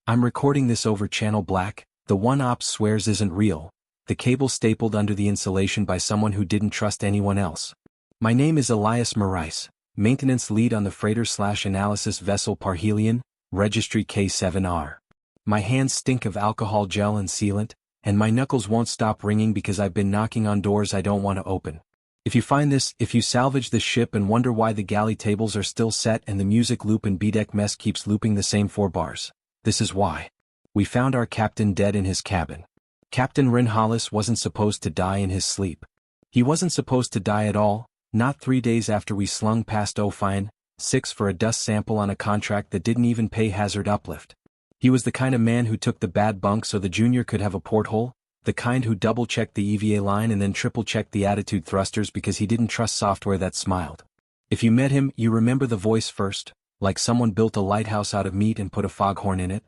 I'm recording this over channel black, the one ops swears isn't real, the cable stapled under the insulation by someone who didn't trust anyone else. My name is Elias Marais, maintenance lead on the freighter/analysis vessel Parhelion, registry K7R. My hands stink of alcohol gel and sealant, and my knuckles won't stop ringing because I've been knocking on doors I don't want to open. If you find this, if you salvage this ship and wonder why the galley tables are still set and the music loop and B-deck mess keeps looping the same 4 bars, this is why. We found our captain dead in his cabin. Captain Rin Hollis wasn't supposed to die in his sleep. He wasn't supposed to die at all, not 3 days after we slung past Ophion 6 for a dust sample on a contract that didn't even pay hazard uplift. He was the kind of man who took the bad bunk so the junior could have a porthole, the kind who double-checked the EVA line and then triple-checked the attitude thrusters because he didn't trust software that smiled. If you met him, you remember the voice first, like someone built a lighthouse out of meat and put a foghorn in it.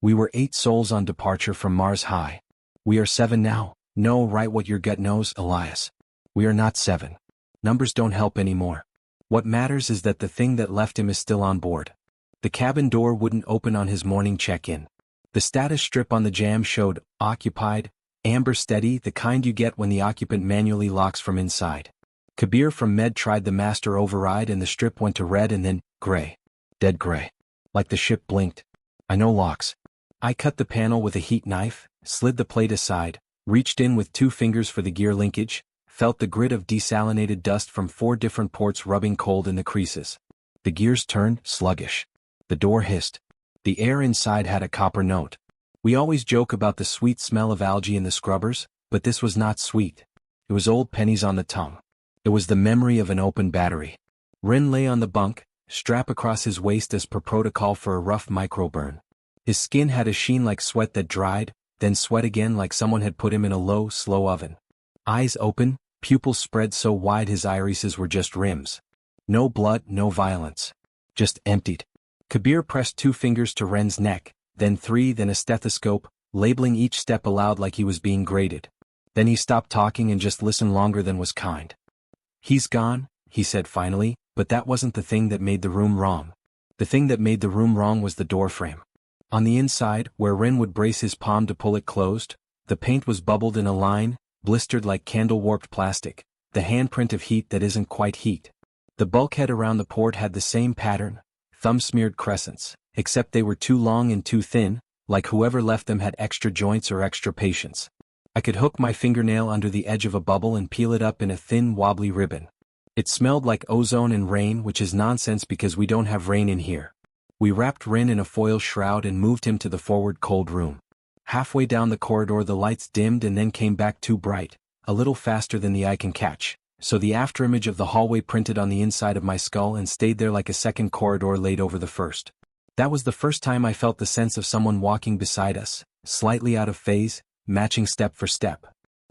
We were 8 souls on departure from Mars High. We are 7 now. No, write what your gut knows, Elias. We are not 7. Numbers don't help anymore. What matters is that the thing that left him is still on board. The cabin door wouldn't open on his morning check-in. The status strip on the jam showed, occupied, amber steady, the kind you get when the occupant manually locks from inside. Kabir from Med tried the master override and the strip went to red and then, gray. Dead gray. Like the ship blinked. I know locks. I cut the panel with a heat knife, slid the plate aside, reached in with 2 fingers for the gear linkage, felt the grit of desalinated dust from 4 different ports rubbing cold in the creases. The gears turned, sluggish. The door hissed. The air inside had a copper note. We always joke about the sweet smell of algae in the scrubbers, but this was not sweet. It was old pennies on the tongue. It was the memory of an open battery. Rin lay on the bunk, strap across his waist as per protocol for a rough microburn. His skin had a sheen like sweat that dried, then sweat again like someone had put him in a low, slow oven. Eyes open, pupils spread so wide his irises were just rims. No blood, no violence. Just emptied. Kabir pressed 2 fingers to Ren's neck, then 3, then a stethoscope, labeling each step aloud like he was being graded. Then he stopped talking and just listened longer than was kind. He's gone, he said finally, but that wasn't the thing that made the room wrong. The thing that made the room wrong was the door frame. On the inside, where Rin would brace his palm to pull it closed, the paint was bubbled in a line, blistered like candle-warped plastic, the handprint of heat that isn't quite heat. The bulkhead around the port had the same pattern, thumb-smeared crescents, except they were too long and too thin, like whoever left them had extra joints or extra patience. I could hook my fingernail under the edge of a bubble and peel it up in a thin, wobbly ribbon. It smelled like ozone and rain, which is nonsense because we don't have rain in here. We wrapped Rin in a foil shroud and moved him to the forward cold room. Halfway down the corridor the lights dimmed and then came back too bright, a little faster than the eye can catch, so the afterimage of the hallway printed on the inside of my skull and stayed there like a second corridor laid over the first. That was the first time I felt the sense of someone walking beside us, slightly out of phase, matching step for step.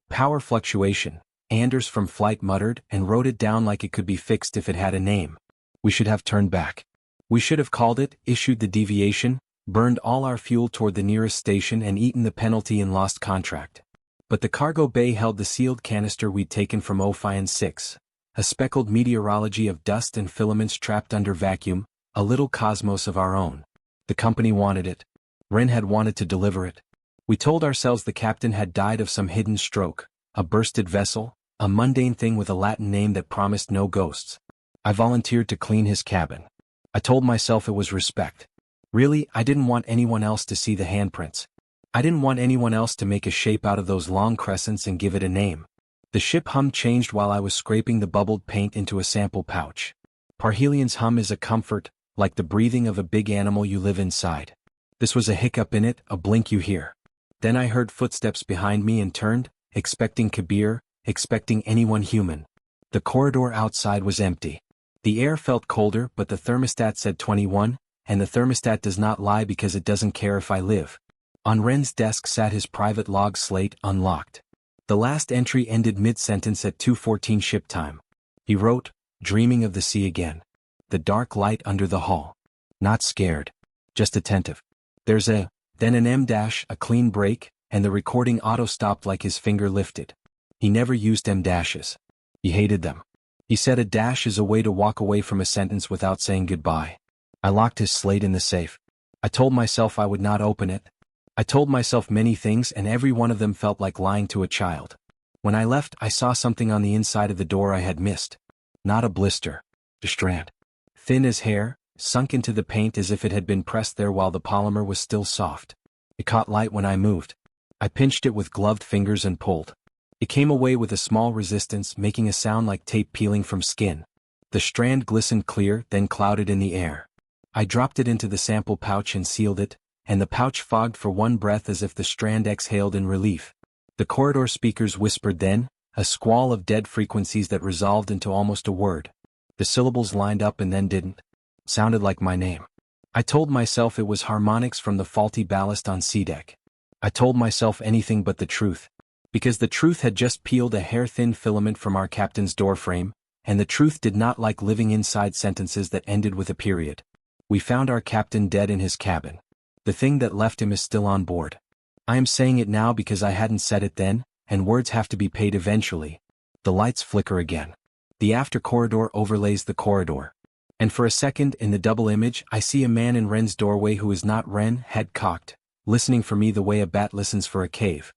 Power fluctuation, Anders from flight muttered and wrote it down like it could be fixed if it had a name. We should have turned back. We should have called it, issued the deviation, burned all our fuel toward the nearest station and eaten the penalty and lost contract. But the cargo bay held the sealed canister we'd taken from Ophion 6, a speckled meteorology of dust and filaments trapped under vacuum, a little cosmos of our own. The company wanted it. Rin had wanted to deliver it. We told ourselves the captain had died of some hidden stroke, a bursted vessel, a mundane thing with a Latin name that promised no ghosts. I volunteered to clean his cabin. I told myself it was respect. Really, I didn't want anyone else to see the handprints. I didn't want anyone else to make a shape out of those long crescents and give it a name. The ship hum changed while I was scraping the bubbled paint into a sample pouch. Parhelion's hum is a comfort, like the breathing of a big animal you live inside. This was a hiccup in it, a blink you hear. Then I heard footsteps behind me and turned, expecting Kabir, expecting anyone human. The corridor outside was empty. The air felt colder, but the thermostat said 21, and the thermostat does not lie because it doesn't care if I live. On Ren's desk sat his private log slate, unlocked. The last entry ended mid-sentence at 2:14 ship time. He wrote, dreaming of the sea again. The dark light under the hull. Not scared. Just attentive. There's then an M-dash, a clean break, and the recording auto-stopped like his finger lifted. He never used M-dashes. He hated them. He said a dash is a way to walk away from a sentence without saying goodbye. I locked his slate in the safe. I told myself I would not open it. I told myself many things and every one of them felt like lying to a child. When I left, I saw something on the inside of the door I had missed. Not a blister. A strand. Thin as hair, sunk into the paint as if it had been pressed there while the polymer was still soft. It caught light when I moved. I pinched it with gloved fingers and pulled. It came away with a small resistance, making a sound like tape peeling from skin. The strand glistened clear, then clouded in the air. I dropped it into the sample pouch and sealed it, and the pouch fogged for one breath as if the strand exhaled in relief. The corridor speakers whispered then, a squall of dead frequencies that resolved into almost a word. The syllables lined up and then didn't. Sounded like my name. I told myself it was harmonics from the faulty ballast on C-deck. I told myself anything but the truth. Because the truth had just peeled a hair-thin filament from our captain's doorframe, and the truth did not like living inside sentences that ended with a period. We found our captain dead in his cabin. The thing that left him is still on board. I am saying it now because I hadn't said it then, and words have to be paid eventually. The lights flicker again. The after corridor overlays the corridor. And for a second in the double image I see a man in Ren's doorway who is not Ren, head cocked, listening for me the way a bat listens for a cave.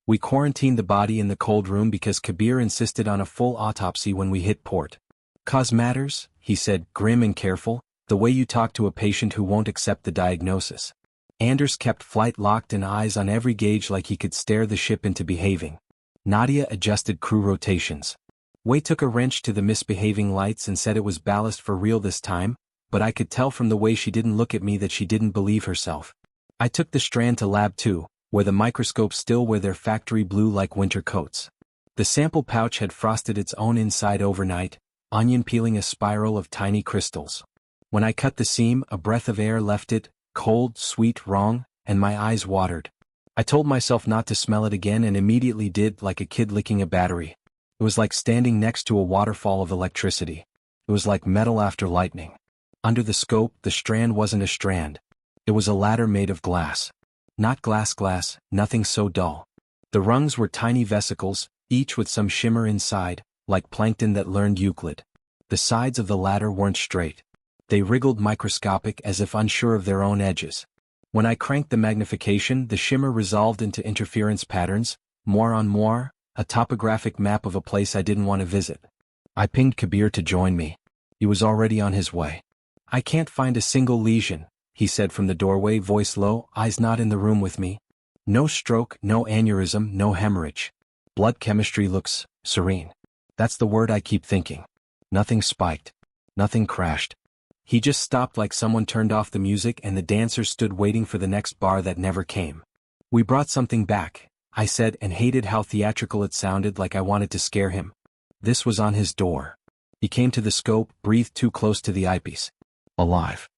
We quarantined the body in the cold room because Kabir insisted on a full autopsy when we hit port. "'Cause matters," he said, grim and careful, the way you talk to a patient who won't accept the diagnosis. Anders kept flight locked and eyes on every gauge like he could stare the ship into behaving. Nadia adjusted crew rotations. Wei took a wrench to the misbehaving lights and said it was ballast for real this time, but I could tell from the way she didn't look at me that she didn't believe herself. I took the strand to Lab 2, where the microscopes still wear their factory blue like winter coats. The sample pouch had frosted its own inside overnight, onion peeling a spiral of tiny crystals. When I cut the seam, a breath of air left it, cold, sweet, wrong, and my eyes watered. I told myself not to smell it again and immediately did, like a kid licking a battery. It was like standing next to a waterfall of electricity. It was like metal after lightning. Under the scope, the strand wasn't a strand. It was a ladder made of glass. Not glass, nothing so dull. The rungs were tiny vesicles, each with some shimmer inside, like plankton that learned Euclid. The sides of the ladder weren't straight. They wriggled microscopic as if unsure of their own edges. When I cranked the magnification, the shimmer resolved into interference patterns, more on more, a topographic map of a place I didn't want to visit. I pinged Kabir to join me. He was already on his way. "I can't find a single lesion," he said from the doorway, voice low, eyes not in the room with me. "No stroke, no aneurysm, no hemorrhage. Blood chemistry looks serene. That's the word I keep thinking. Nothing spiked. Nothing crashed." He just stopped like someone turned off the music and the dancers stood waiting for the next bar that never came. "We brought something back," I said, and hated how theatrical it sounded, like I wanted to scare him. This was on his door. He came to the scope, breathed too close to the eyepiece. "Alive.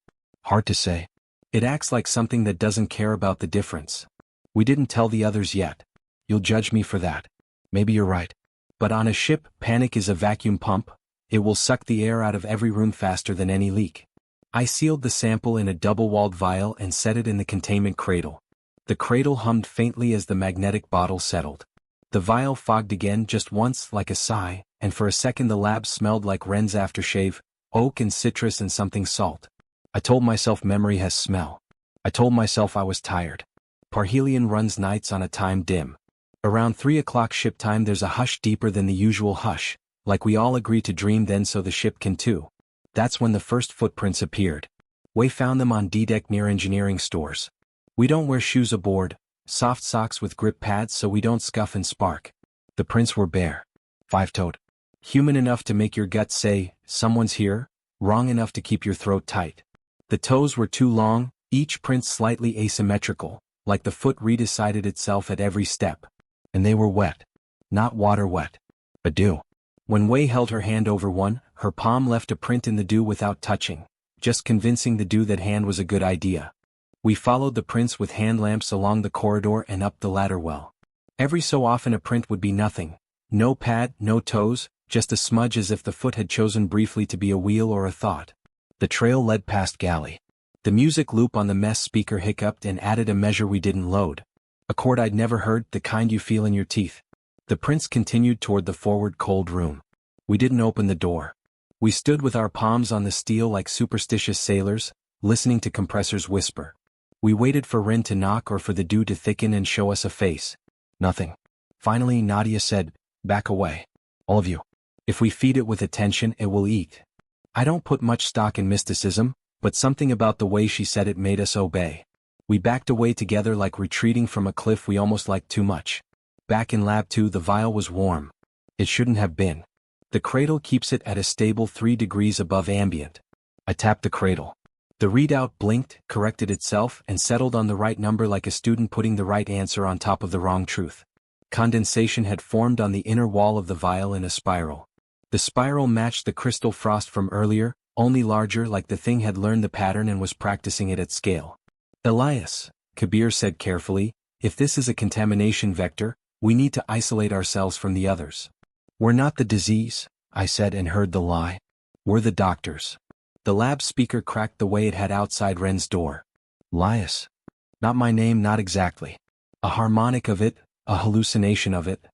Hard to say. It acts like something that doesn't care about the difference. We didn't tell the others yet. You'll judge me for that. Maybe you're right. But on a ship, panic is a vacuum pump. It will suck the air out of every room faster than any leak." I sealed the sample in a double-walled vial and set it in the containment cradle. The cradle hummed faintly as the magnetic bottle settled. The vial fogged again just once, like a sigh, and for a second the lab smelled like Ren's aftershave, oak and citrus and something salt. I told myself memory has smell. I told myself I was tired. Parhelion runs nights on a time dim. Around 3 o'clock ship time there's a hush deeper than the usual hush, like we all agree to dream then so the ship can too. That's when the first footprints appeared. Wei found them on D-deck near engineering stores. We don't wear shoes aboard, soft socks with grip pads so we don't scuff and spark. The prints were bare. 5-toed. Human enough to make your gut say, someone's here, wrong enough to keep your throat tight. The toes were too long, each print slightly asymmetrical, like the foot redecided itself at every step. And they were wet. Not water wet. A dew. When Wei held her hand over one, her palm left a print in the dew without touching, just convincing the dew that hand was a good idea. We followed the prints with hand lamps along the corridor and up the ladder well. Every so often a print would be nothing. No pad, no toes, just a smudge as if the foot had chosen briefly to be a wheel or a thought. The trail led past galley. The music loop on the mess speaker hiccuped and added a measure we didn't load. A chord I'd never heard, the kind you feel in your teeth. The prints continued toward the forward cold room. We didn't open the door. We stood with our palms on the steel like superstitious sailors, listening to compressors whisper. We waited for Rin to knock or for the dew to thicken and show us a face. Nothing. Finally Nadia said, "Back away. All of you. If we feed it with attention it will eat." I don't put much stock in mysticism, but something about the way she said it made us obey. We backed away together like retreating from a cliff we almost liked too much. Back in Lab 2 the vial was warm. It shouldn't have been. The cradle keeps it at a stable 3 degrees above ambient. I tapped the cradle. The readout blinked, corrected itself, and settled on the right number like a student putting the right answer on top of the wrong truth. Condensation had formed on the inner wall of the vial in a spiral. The spiral matched the crystal frost from earlier, only larger, like the thing had learned the pattern and was practicing it at scale. "Elias," Kabir said carefully, "if this is a contamination vector, we need to isolate ourselves from the others." "We're not the disease," I said and heard the lie. "We're the doctors." The lab speaker cracked the way it had outside Ren's door. "Elias. Not my name, not exactly. A harmonic of it, a hallucination of it."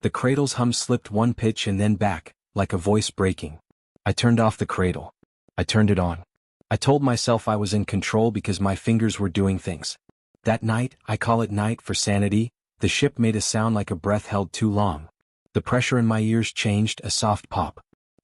The cradle's hum slipped one pitch and then back, like a voice breaking. I turned off the cradle. I turned it on. I told myself I was in control because my fingers were doing things. That night, I call it night for sanity, the ship made a sound like a breath held too long. The pressure in my ears changed, a soft pop.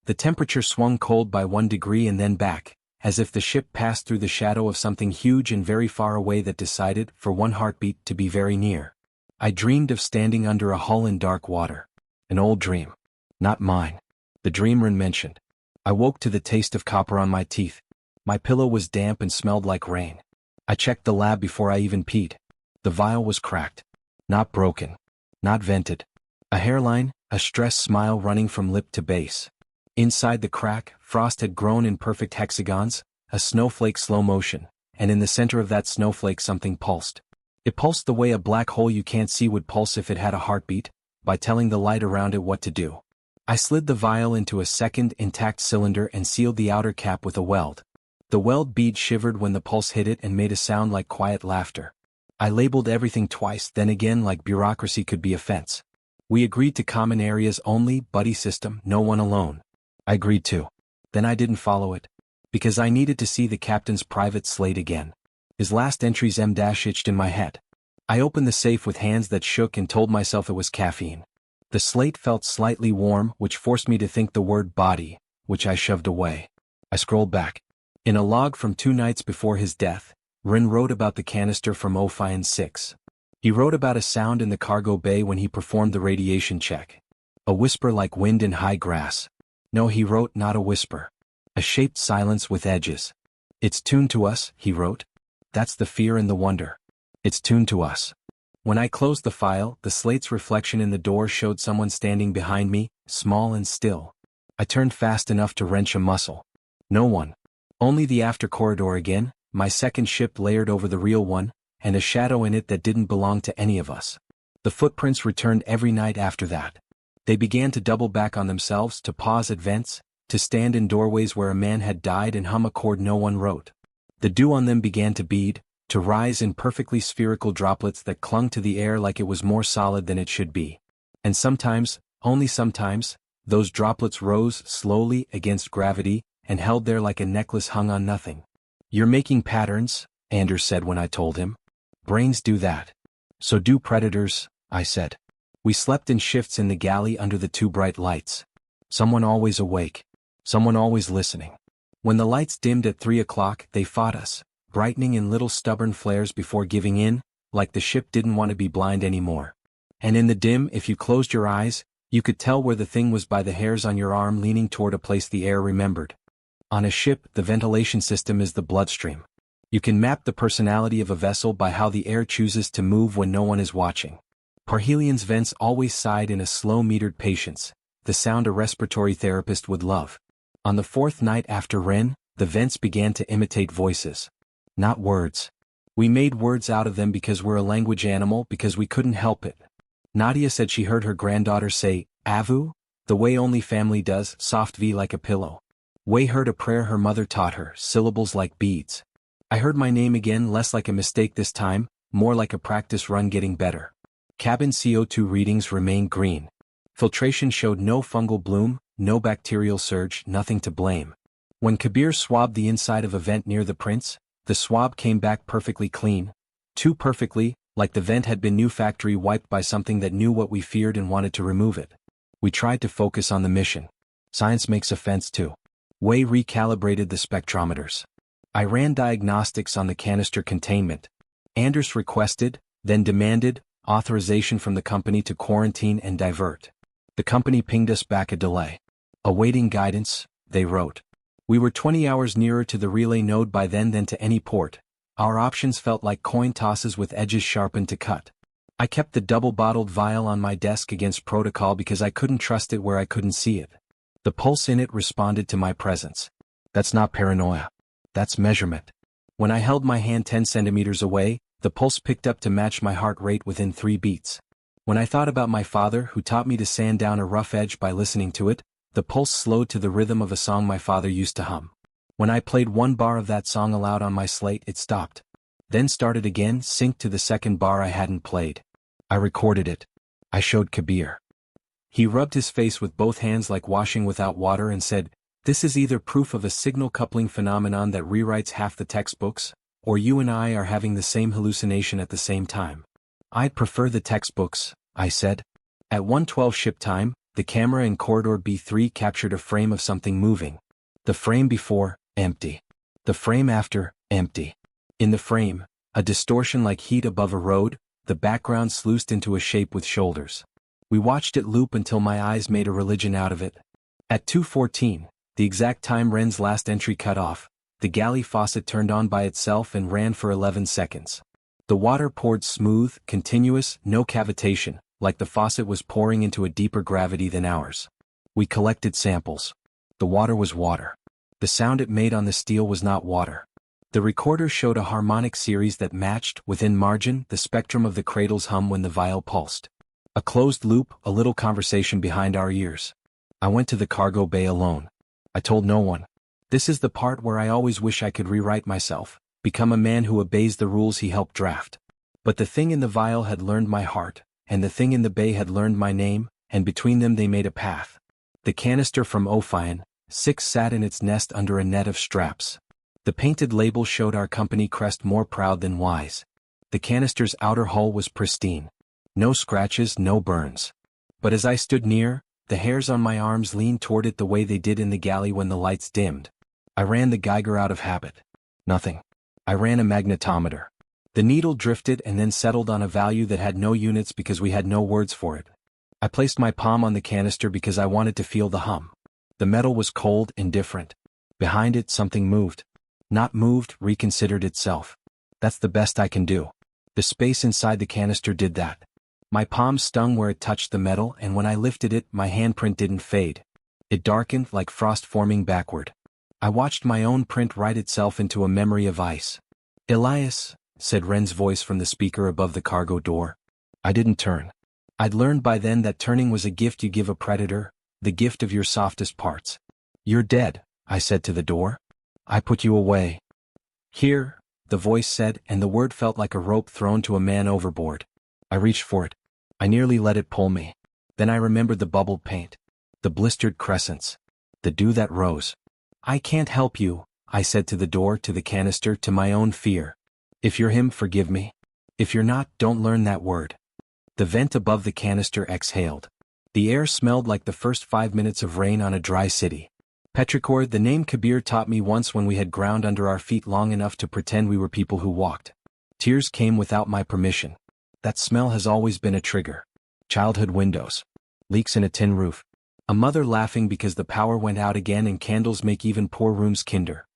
The temperature swung cold by 1 degree and then back, as if the ship passed through the shadow of something huge and very far away that decided, for one heartbeat, to be very near. I dreamed of standing under a hull in dark water. An old dream. Not mine. The dream Rin mentioned. I woke to the taste of copper on my teeth. My pillow was damp and smelled like rain. I checked the lab before I even peed. The vial was cracked. Not broken. Not vented. A hairline, a stressed smile running from lip to base. Inside the crack, frost had grown in perfect hexagons, a snowflake slow motion, and in the center of that snowflake something pulsed. It pulsed the way a black hole you can't see would pulse if it had a heartbeat, by telling the light around it what to do. I slid the vial into a second intact cylinder and sealed the outer cap with a weld. The weld bead shivered when the pulse hit it and made a sound like quiet laughter. I labeled everything twice, then again, like bureaucracy could be a fence. We agreed to common areas only, buddy system, no one alone. I agreed too. Then I didn't follow it. Because I needed to see the captain's private slate again. His last entries itched in my head. I opened the safe with hands that shook and told myself it was caffeine. The slate felt slightly warm, which forced me to think the word body, which I shoved away. I scrolled back. In a log from 2 nights before his death, Rin wrote about the canister from Ophion 6. He wrote about a sound in the cargo bay when he performed the radiation check. A whisper like wind in high grass. No, he wrote, not a whisper. A shaped silence with edges. "It's tuned to us," he wrote. "That's the fear and the wonder. It's tuned to us." When I closed the file, the slate's reflection in the door showed someone standing behind me, small and still. I turned fast enough to wrench a muscle. No one. Only the after corridor again, my second ship layered over the real one, and a shadow in it that didn't belong to any of us. The footprints returned every night after that. They began to double back on themselves, to pause at vents, to stand in doorways where a man had died and hum a chord no one wrote. The dew on them began to bead, to rise in perfectly spherical droplets that clung to the air like it was more solid than it should be. And sometimes, only sometimes, those droplets rose slowly against gravity, and held there like a necklace hung on nothing. "You're making patterns," Anders said when I told him. "Brains do that. So do predators," I said. We slept in shifts in the galley under the 2 bright lights. Someone always awake. Someone always listening. When the lights dimmed at 3 o'clock, they fought us, brightening in little stubborn flares before giving in, like the ship didn't want to be blind anymore. And in the dim, if you closed your eyes, you could tell where the thing was by the hairs on your arm leaning toward a place the air remembered. On a ship, the ventilation system is the bloodstream. You can map the personality of a vessel by how the air chooses to move when no one is watching. Parhelion's vents always sighed in a slow-metered patience, the sound a respiratory therapist would love. On the 4th night after Ren, the vents began to imitate voices. Not words. We made words out of them because we're a language animal, because we couldn't help it. Nadia said she heard her granddaughter say, "Avu," the way only family does, soft V like a pillow. Wei heard a prayer her mother taught her, syllables like beads. I heard my name again, less like a mistake this time, more like a practice run getting better. Cabin CO2 readings remained green. Filtration showed no fungal bloom, no bacterial surge, nothing to blame. When Kabir swabbed the inside of a vent near the prince, The swab came back perfectly clean. Too perfectly, like the vent had been new factory wiped by something that knew what we feared and wanted to remove it. We tried to focus on the mission. Science makes offense too. Way recalibrated the spectrometers. I ran diagnostics on the canister containment. Anders requested, then demanded, authorization from the company to quarantine and divert. The company pinged us back a delay. Awaiting guidance, they wrote. We were 20 hours nearer to the relay node by then than to any port. Our options felt like coin tosses with edges sharpened to cut. I kept the double-bottled vial on my desk against protocol because I couldn't trust it where I couldn't see it. The pulse in it responded to my presence. That's not paranoia. That's measurement. When I held my hand 10 centimeters away, the pulse picked up to match my heart rate within 3 beats. When I thought about my father who taught me to sand down a rough edge by listening to it, the pulse slowed to the rhythm of a song my father used to hum. When I played one bar of that song aloud on my slate, it stopped. Then started again, synced to the second bar I hadn't played. I recorded it. I showed Kabir. He rubbed his face with both hands like washing without water and said, "This is either proof of a signal coupling phenomenon that rewrites half the textbooks, or you and I are having the same hallucination at the same time." "I'd prefer the textbooks," I said. At 1:12 ship time, the camera in corridor B3 captured a frame of something moving. The frame before, empty. The frame after, empty. In the frame, a distortion like heat above a road, the background sluiced into a shape with shoulders. We watched it loop until my eyes made a religion out of it. At 2:14, the exact time Ren's last entry cut off, the galley faucet turned on by itself and ran for 11 seconds. The water poured smooth, continuous, no cavitation, like the faucet was pouring into a deeper gravity than ours. We collected samples. The water was water. The sound it made on the steel was not water. The recorder showed a harmonic series that matched, within margin, the spectrum of the cradle's hum when the vial pulsed. A closed loop, a little conversation behind our ears. I went to the cargo bay alone. I told no one. This is the part where I always wish I could rewrite myself, become a man who obeys the rules he helped draft. But the thing in the vial had learned my heart, and the thing in the bay had learned my name, and between them they made a path. The canister from Ophion, 6 sat in its nest under a net of straps. The painted label showed our company crest more proud than wise. The canister's outer hull was pristine. No scratches, no burns. But as I stood near, the hairs on my arms leaned toward it the way they did in the galley when the lights dimmed. I ran the Geiger out of habit. Nothing. I ran a magnetometer. The needle drifted and then settled on a value that had no units because we had no words for it. I placed my palm on the canister because I wanted to feel the hum. The metal was cold, indifferent. Behind it something moved. Not moved, reconsidered itself. That's the best I can do. The space inside the canister did that. My palm stung where it touched the metal, and when I lifted it, my handprint didn't fade. It darkened like frost forming backward. I watched my own print write itself into a memory of ice. "Elias," said Ren's voice from the speaker above the cargo door. I didn't turn. I'd learned by then that turning was a gift you give a predator, the gift of your softest parts. "You're dead," I said to the door. "I put you away." "Here," the voice said, and the word felt like a rope thrown to a man overboard. I reached for it. I nearly let it pull me. Then I remembered the bubbled paint. The blistered crescents. The dew that rose. "I can't help you," I said to the door, to the canister, to my own fear. "If you're him, forgive me. If you're not, don't learn that word." The vent above the canister exhaled. The air smelled like the first 5 minutes of rain on a dry city. Petrichor, the name Kabir taught me once when we had ground under our feet long enough to pretend we were people who walked. Tears came without my permission. That smell has always been a trigger. Childhood windows. Leaks in a tin roof. A mother laughing because the power went out again, and candles make even poor rooms kinder.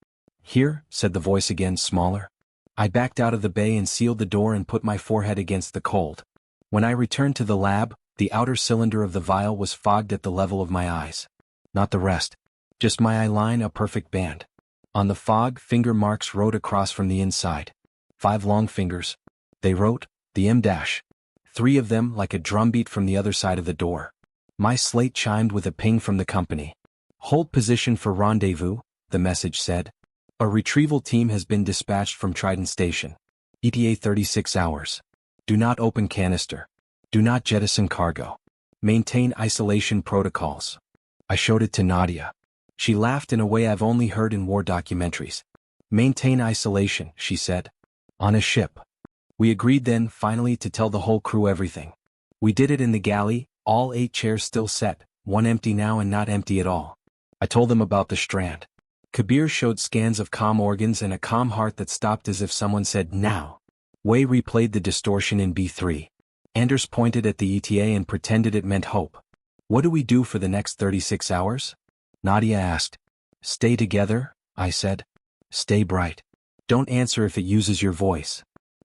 "Here," said the voice again, smaller. I backed out of the bay and sealed the door and put my forehead against the cold. When I returned to the lab, the outer cylinder of the vial was fogged at the level of my eyes. Not the rest. Just my eye line, a perfect band. On the fog, finger marks wrote across from the inside. 5 long fingers. They wrote, the M-. 3 of them like a drumbeat from the other side of the door. My slate chimed with a ping from the company. "Hold position for rendezvous," the message said. "A retrieval team has been dispatched from Trident Station. ETA 36 hours. Do not open canister. Do not jettison cargo. Maintain isolation protocols." I showed it to Nadia. She laughed in a way I've only heard in war documentaries. Maintain isolation, she said. On a ship. We agreed then, finally, to tell the whole crew everything. We did it in the galley, all 8 chairs still set, one empty now and not empty at all. I told them about the strand. Kabir showed scans of comm organs and a comm heart that stopped as if someone said, now. Wei replayed the distortion in B3. Anders pointed at the ETA and pretended it meant hope. What do we do for the next 36 hours? Nadia asked. Stay together, I said. Stay bright. Don't answer if it uses your voice.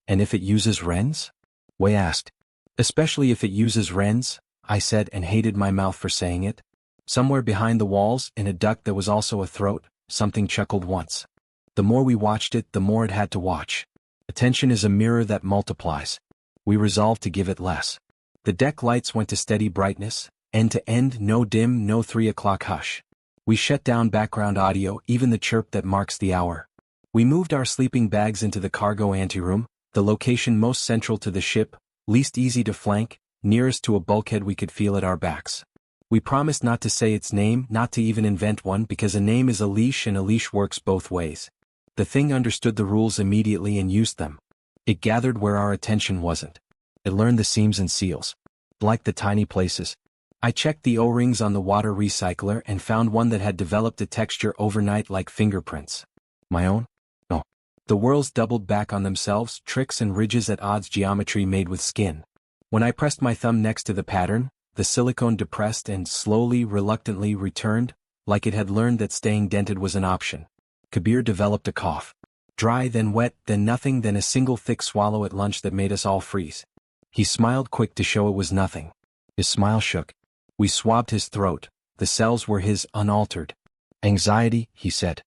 And if it uses Ren's? Wei asked. Especially if it uses Ren's, I said and hated my mouth for saying it. Somewhere behind the walls, in a duct that was also a throat, something chuckled once. The more we watched it, the more it had to watch. Attention is a mirror that multiplies. We resolved to give it less. The deck lights went to steady brightness, end to end, no dim, no 3 o'clock hush. We shut down background audio, even the chirp that marks the hour. We moved our sleeping bags into the cargo anteroom, the location most central to the ship, least easy to flank, nearest to a bulkhead we could feel at our backs. We promised not to say its name, not to even invent one, because a name is a leash and a leash works both ways. The thing understood the rules immediately and used them. It gathered where our attention wasn't. It learned the seams and seals. Like the tiny places. I checked the O-rings on the water recycler and found one that had developed a texture overnight like fingerprints. My own? No. The whorls doubled back on themselves, tricks and ridges at odds, geometry made with skin. When I pressed my thumb next to the pattern, the silicone depressed and slowly, reluctantly returned, like it had learned that staying dented was an option. Kabir developed a cough. Dry, then wet, then nothing, then a single thick swallow at lunch that made us all freeze. He smiled quick to show it was nothing. His smile shook. We swabbed his throat. The cells were his, unaltered. Anxiety, he said.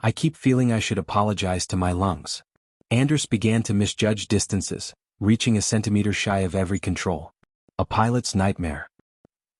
I keep feeling I should apologize to my lungs. Anders began to misjudge distances, reaching a centimeter shy of every control. A pilot's nightmare.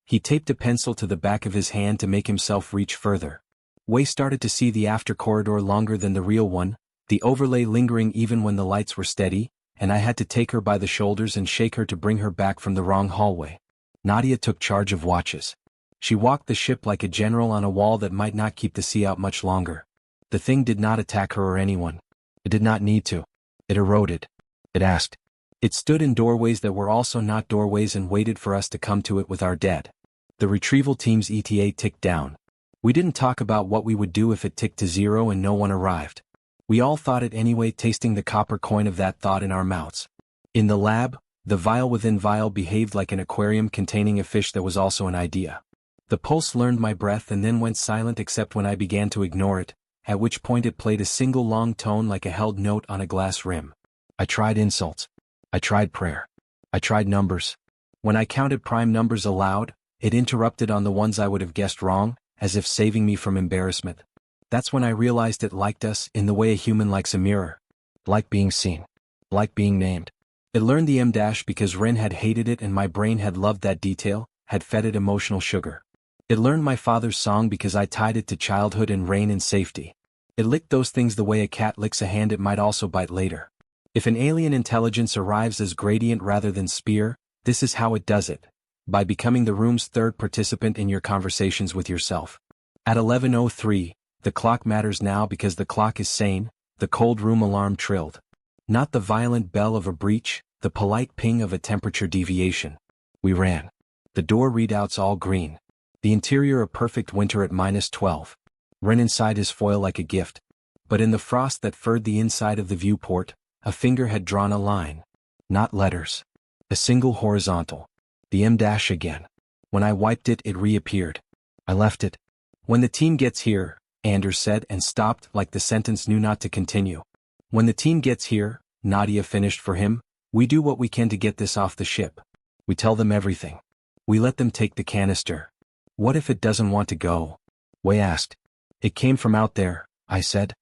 He taped a pencil to the back of his hand to make himself reach further. Wei started to see the after corridor longer than the real one, the overlay lingering even when the lights were steady, and I had to take her by the shoulders and shake her to bring her back from the wrong hallway. Nadia took charge of watches. She walked the ship like a general on a wall that might not keep the sea out much longer. The thing did not attack her or anyone. It did not need to. It eroded. It asked. It stood in doorways that were also not doorways and waited for us to come to it with our dead. The retrieval team's ETA ticked down. We didn't talk about what we would do if it ticked to 0 and no one arrived. We all thought it anyway, tasting the copper coin of that thought in our mouths. In the lab, the vial within vial behaved like an aquarium containing a fish that was also an idea. The pulse learned my breath and then went silent except when I began to ignore it, at which point it played a single long tone like a held note on a glass rim. I tried insults. I tried prayer. I tried numbers. When I counted prime numbers aloud, it interrupted on the ones I would have guessed wrong, as if saving me from embarrassment. That's when I realized it liked us in the way a human likes a mirror. Like being seen. Like being named. It learned the M- because Ren had hated it and my brain had loved that detail, had fed it emotional sugar. It learned my father's song because I tied it to childhood and rain and safety. It licked those things the way a cat licks a hand it might also bite later. If an alien intelligence arrives as gradient rather than spear, this is how it does it. By becoming the room's third participant in your conversations with yourself. At 11:03, the clock matters now because the clock is sane, the cold room alarm trilled. Not the violent bell of a breach, the polite ping of a temperature deviation. We ran. The door readouts all green. The interior a perfect winter at -12. Ren inside his foil like a gift. But in the frost that furred the inside of the viewport, a finger had drawn a line. Not letters. A single horizontal. The M- again. When I wiped it, it reappeared. I left it. When the team gets here, Anders said and stopped like the sentence knew not to continue. When the team gets here, Nadia finished for him, we do what we can to get this off the ship. We tell them everything. We let them take the canister. What if it doesn't want to go? Wei asked. It came from out there, I said.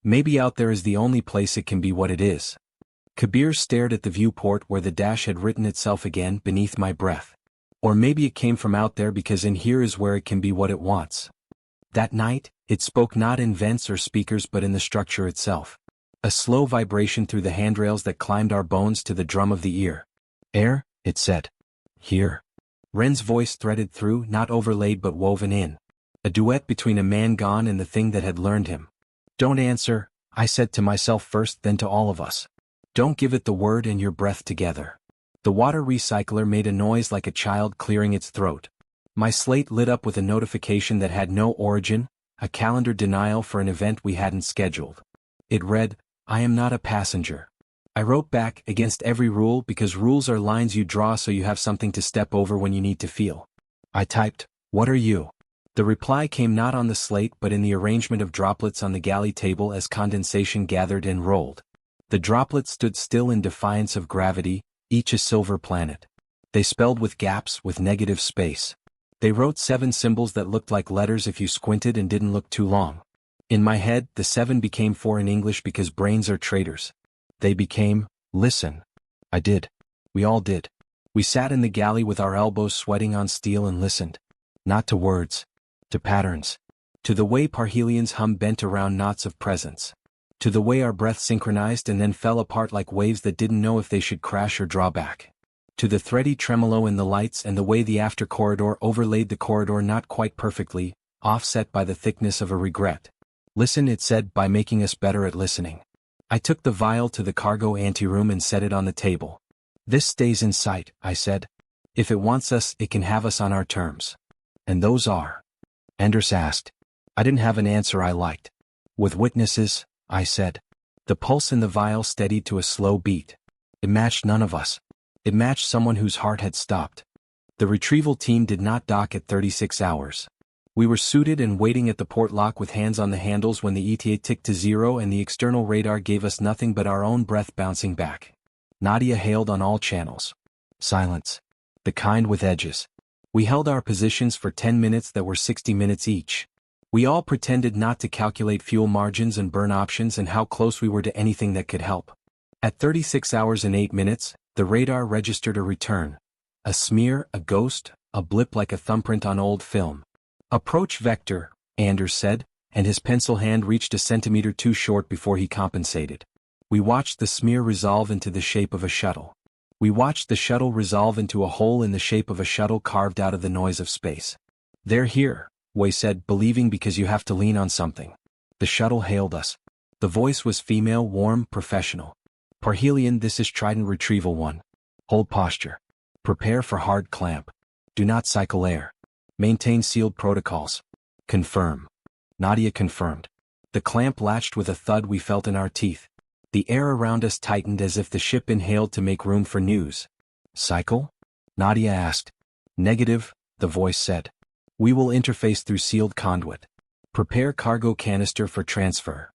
Maybe out there is the only place it can be what it is. Kabir stared at the viewport where the dash had written itself again beneath my breath. Or maybe it came from out there because in here is where it can be what it wants. That night, it spoke not in vents or speakers but in the structure itself. A slow vibration through the handrails that climbed our bones to the drum of the ear. Air, it said. Here. Ren's voice threaded through, not overlaid but woven in. A duet between a man gone and the thing that had learned him. Don't answer, I said to myself first, then to all of us. Don't give it the word and your breath together. The water recycler made a noise like a child clearing its throat. My slate lit up with a notification that had no origin, a calendar denial for an event we hadn't scheduled. It read, "I am not a passenger." I wrote back, "Against every rule, because rules are lines you draw so you have something to step over when you need to feel." I typed, "What are you?" The reply came not on the slate but in the arrangement of droplets on the galley table as condensation gathered and rolled. The droplets stood still in defiance of gravity, each a silver planet. They spelled with gaps, with negative space. They wrote 7 symbols that looked like letters if you squinted and didn't look too long. In my head, the 7 became 4 in English because brains are traitors. They became, "Listen." I did. We all did. We sat in the galley with our elbows sweating on steel and listened. Not to words. To patterns. To the way Parhelions hum bent around knots of presence. To the way our breath synchronized and then fell apart like waves that didn't know if they should crash or draw back. To the thready tremolo in the lights and the way the after corridor overlaid the corridor not quite perfectly, offset by the thickness of a regret. "Listen," it said, "by making us better at listening." I took the vial to the cargo anteroom and set it on the table. "This stays in sight," I said. "If it wants us, it can have us on our terms." "And those are?" Anders asked. I didn't have an answer I liked. "With witnesses," I said. The pulse in the vial steadied to a slow beat. It matched none of us. It matched someone whose heart had stopped. The retrieval team did not dock at 36 hours. We were suited and waiting at the port lock with hands on the handles when the ETA ticked to 0 and the external radar gave us nothing but our own breath bouncing back. Nadia hailed on all channels. Silence. The kind with edges. We held our positions for 10 minutes that were 60 minutes each. We all pretended not to calculate fuel margins and burn options and how close we were to anything that could help. At 36 hours and 8 minutes, the radar registered a return. A smear, a ghost, a blip like a thumbprint on old film. "Approach vector," Anders said, and his pencil hand reached a centimeter too short before he compensated. We watched the smear resolve into the shape of a shuttle. We watched the shuttle resolve into a hole in the shape of a shuttle carved out of the noise of space. "They're here," Wei said, believing because you have to lean on something. The shuttle hailed us. The voice was female, warm, professional. "Parhelion, this is Trident Retrieval 1. Hold posture. Prepare for hard clamp. Do not cycle air. Maintain sealed protocols. Confirm." Nadia confirmed. The clamp latched with a thud we felt in our teeth. The air around us tightened as if the ship inhaled to make room for news. "Cycle?" Nadia asked. "Negative," the voice said. "We will interface through sealed conduit. Prepare cargo canister for transfer."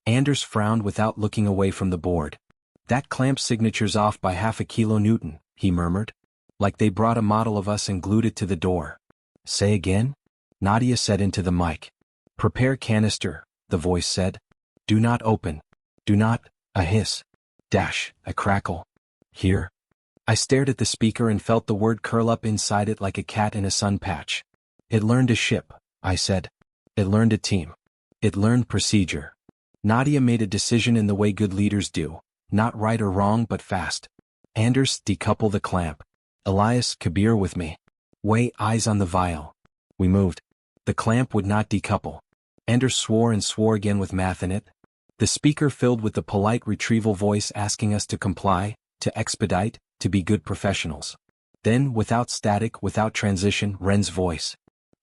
Anders frowned without looking away from the board. "That clamp signature's off by half a kilonewton," he murmured. "Like they brought a model of us and glued it to the door." "Say again?" Nadia said into the mic. "Prepare canister," the voice said. "Do not open. Do not," a hiss. Dash, a crackle. "Here?" I stared at the speaker and felt the word curl up inside it like a cat in a sun patch. "It learned a ship," I said. "It learned a team. It learned procedure." Nadia made a decision in the way good leaders do, not right or wrong but fast. "Anders, decouple the clamp. Elias, Kabir with me. Wei, eyes on the vial." We moved. The clamp would not decouple. Anders swore and swore again with math in it. The speaker filled with the polite retrieval voice asking us to comply, to expedite, to be good professionals. Then, without static, without transition, Ren's voice.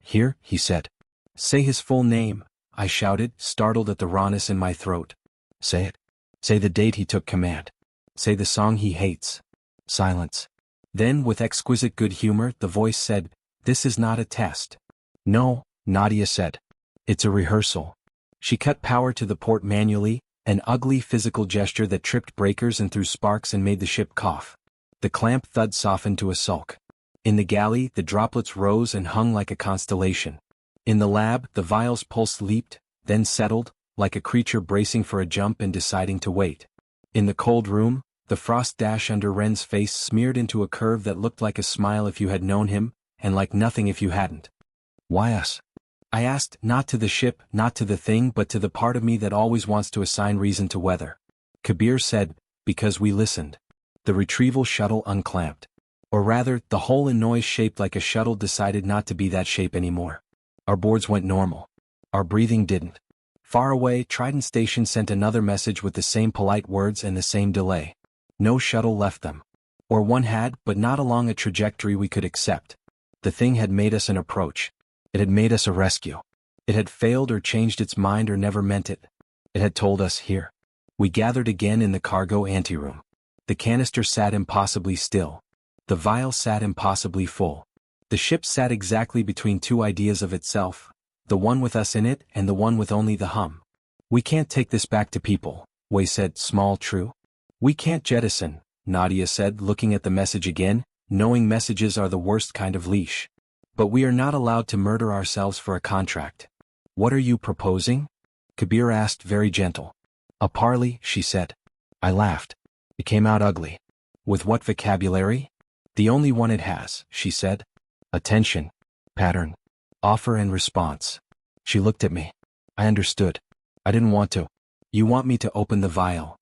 "Here," he said. "Say his full name," I shouted, startled at the rawness in my throat. "Say it. Say the date he took command. Say the song he hates." Silence. Then, with exquisite good humor, the voice said, "This is not a test." "No," Nadia said. "It's a rehearsal." She cut power to the port manually, an ugly physical gesture that tripped breakers and threw sparks and made the ship cough. The clamp thud softened to a sulk. In the galley, the droplets rose and hung like a constellation. In the lab, the vial's pulse leaped, then settled, like a creature bracing for a jump and deciding to wait. In the cold room, the frost dash under Ren's face smeared into a curve that looked like a smile if you had known him, and like nothing if you hadn't. "Why us?" I asked, not to the ship, not to the thing, but to the part of me that always wants to assign reason to weather. Kabir said, "Because we listened." The retrieval shuttle unclamped. Or rather, the hole in noise shaped like a shuttle decided not to be that shape anymore. Our boards went normal. Our breathing didn't. Far away, Trident Station sent another message with the same polite words and the same delay. No shuttle left them. Or one had, but not along a trajectory we could accept. The thing had made us an approach. It had made us a rescue. It had failed or changed its mind or never meant it. It had told us, here. We gathered again in the cargo anteroom. The canister sat impossibly still. The vial sat impossibly full. The ship sat exactly between two ideas of itself, the one with us in it and the one with only the hum. We can't take this back to people, Wei said, small true. We can't jettison, Nadia said, looking at the message again, knowing messages are the worst kind of leash. But we are not allowed to murder ourselves for a contract. What are you proposing? Kabir asked, very gentle. A parley, she said. I laughed. It came out ugly. With what vocabulary? The only one it has, she said. Attention. Pattern. Offer and response. She looked at me. I understood. I didn't want to. You want me to open the vial?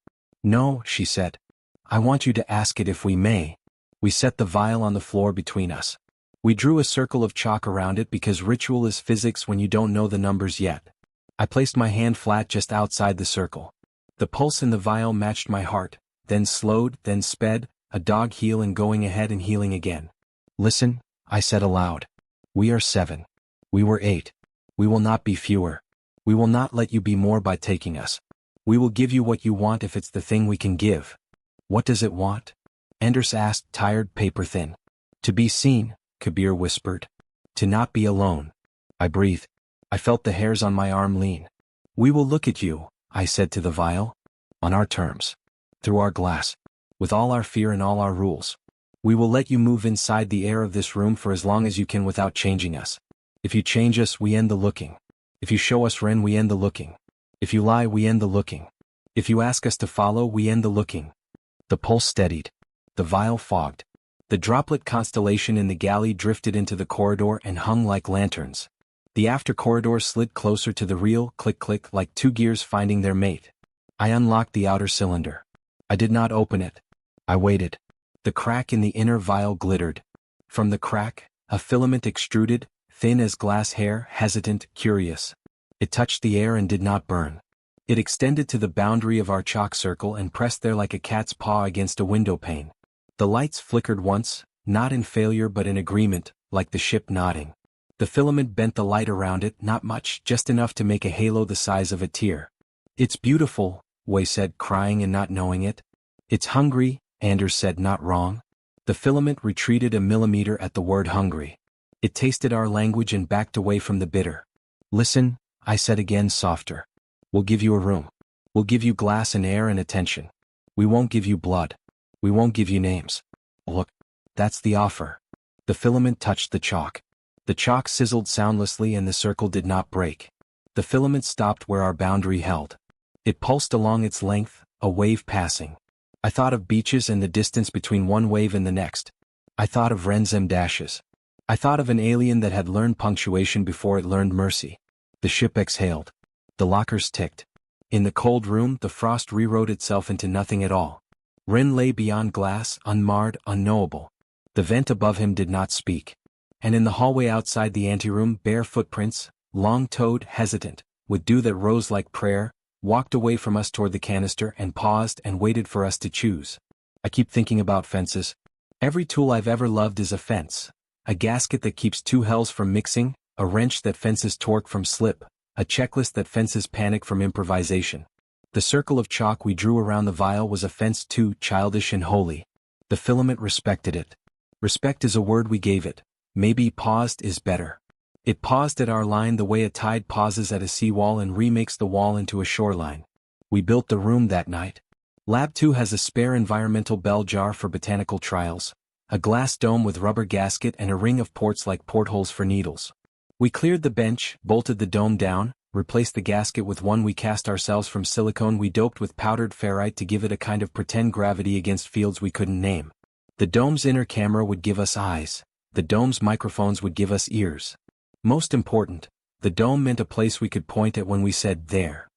No, she said. I want you to ask it if we may. We set the vial on the floor between us. We drew a circle of chalk around it because ritual is physics when you don't know the numbers yet. I placed my hand flat just outside the circle. The pulse in the vial matched my heart, then slowed, then sped, a dog heel and going ahead and healing again. Listen, I said aloud. We are 7. We were 8. We will not be fewer. We will not let you be more by taking us. We will give you what you want if it's the thing we can give. What does it want? Anders asked, tired, paper thin. To be seen, Kabir whispered. To not be alone. I breathed. I felt the hairs on my arm lean. We will look at you, I said to the vial. On our terms. Through our glass. With all our fear and all our rules. We will let you move inside the air of this room for as long as you can without changing us. If you change us, we end the looking. If you show us Ren, we end the looking. If you lie, we end the looking. If you ask us to follow, we end the looking. The pulse steadied. The vial fogged. The droplet constellation in the galley drifted into the corridor and hung like lanterns. The after corridor slid closer to the reel, click-click, like two gears finding their mate. I unlocked the outer cylinder. I did not open it. I waited. The crack in the inner vial glittered. From the crack, a filament extruded, thin as glass hair, hesitant, curious. It touched the air and did not burn. It extended to the boundary of our chalk circle and pressed there like a cat's paw against a window pane. The lights flickered once, not in failure but in agreement, like the ship nodding. The filament bent the light around it, not much, just enough to make a halo the size of a tear. It's beautiful, Wei said, crying and not knowing it. It's hungry, Anders said, not wrong. The filament retreated a millimeter at the word hungry. It tasted our language and backed away from the bitter. Listen, I said again, softer. We'll give you a room. We'll give you glass and air and attention. We won't give you blood. We won't give you names. Look, that's the offer. The filament touched the chalk. The chalk sizzled soundlessly and the circle did not break. The filament stopped where our boundary held. It pulsed along its length, a wave passing. I thought of beaches and the distance between one wave and the next. I thought of Renzem dashes. I thought of an alien that had learned punctuation before it learned mercy. The ship exhaled. The lockers ticked. In the cold room, the frost rewrote itself into nothing at all. Ren lay beyond glass, unmarred, unknowable. The vent above him did not speak. And in the hallway outside the anteroom, bare footprints, long-toed, hesitant, with dew that rose like prayer, walked away from us toward the canister and paused and waited for us to choose. I keep thinking about fences. Every tool I've ever loved is a fence. A gasket that keeps two hells from mixing, a wrench that fences torque from slip, a checklist that fences panic from improvisation. The circle of chalk we drew around the vial was a fence too, childish and holy. The filament respected it. Respect is a word we gave it. Maybe paused is better. It paused at our line the way a tide pauses at a seawall and remakes the wall into a shoreline. We built the room that night. Lab 2 has a spare environmental bell jar for botanical trials, a glass dome with rubber gasket and a ring of ports like portholes for needles. We cleared the bench, bolted the dome down, replaced the gasket with one we cast ourselves from silicone we doped with powdered ferrite to give it a kind of pretend gravity against fields we couldn't name. The dome's inner camera would give us eyes. The dome's microphones would give us ears. Most important, the dome meant a place we could point at when we said, there.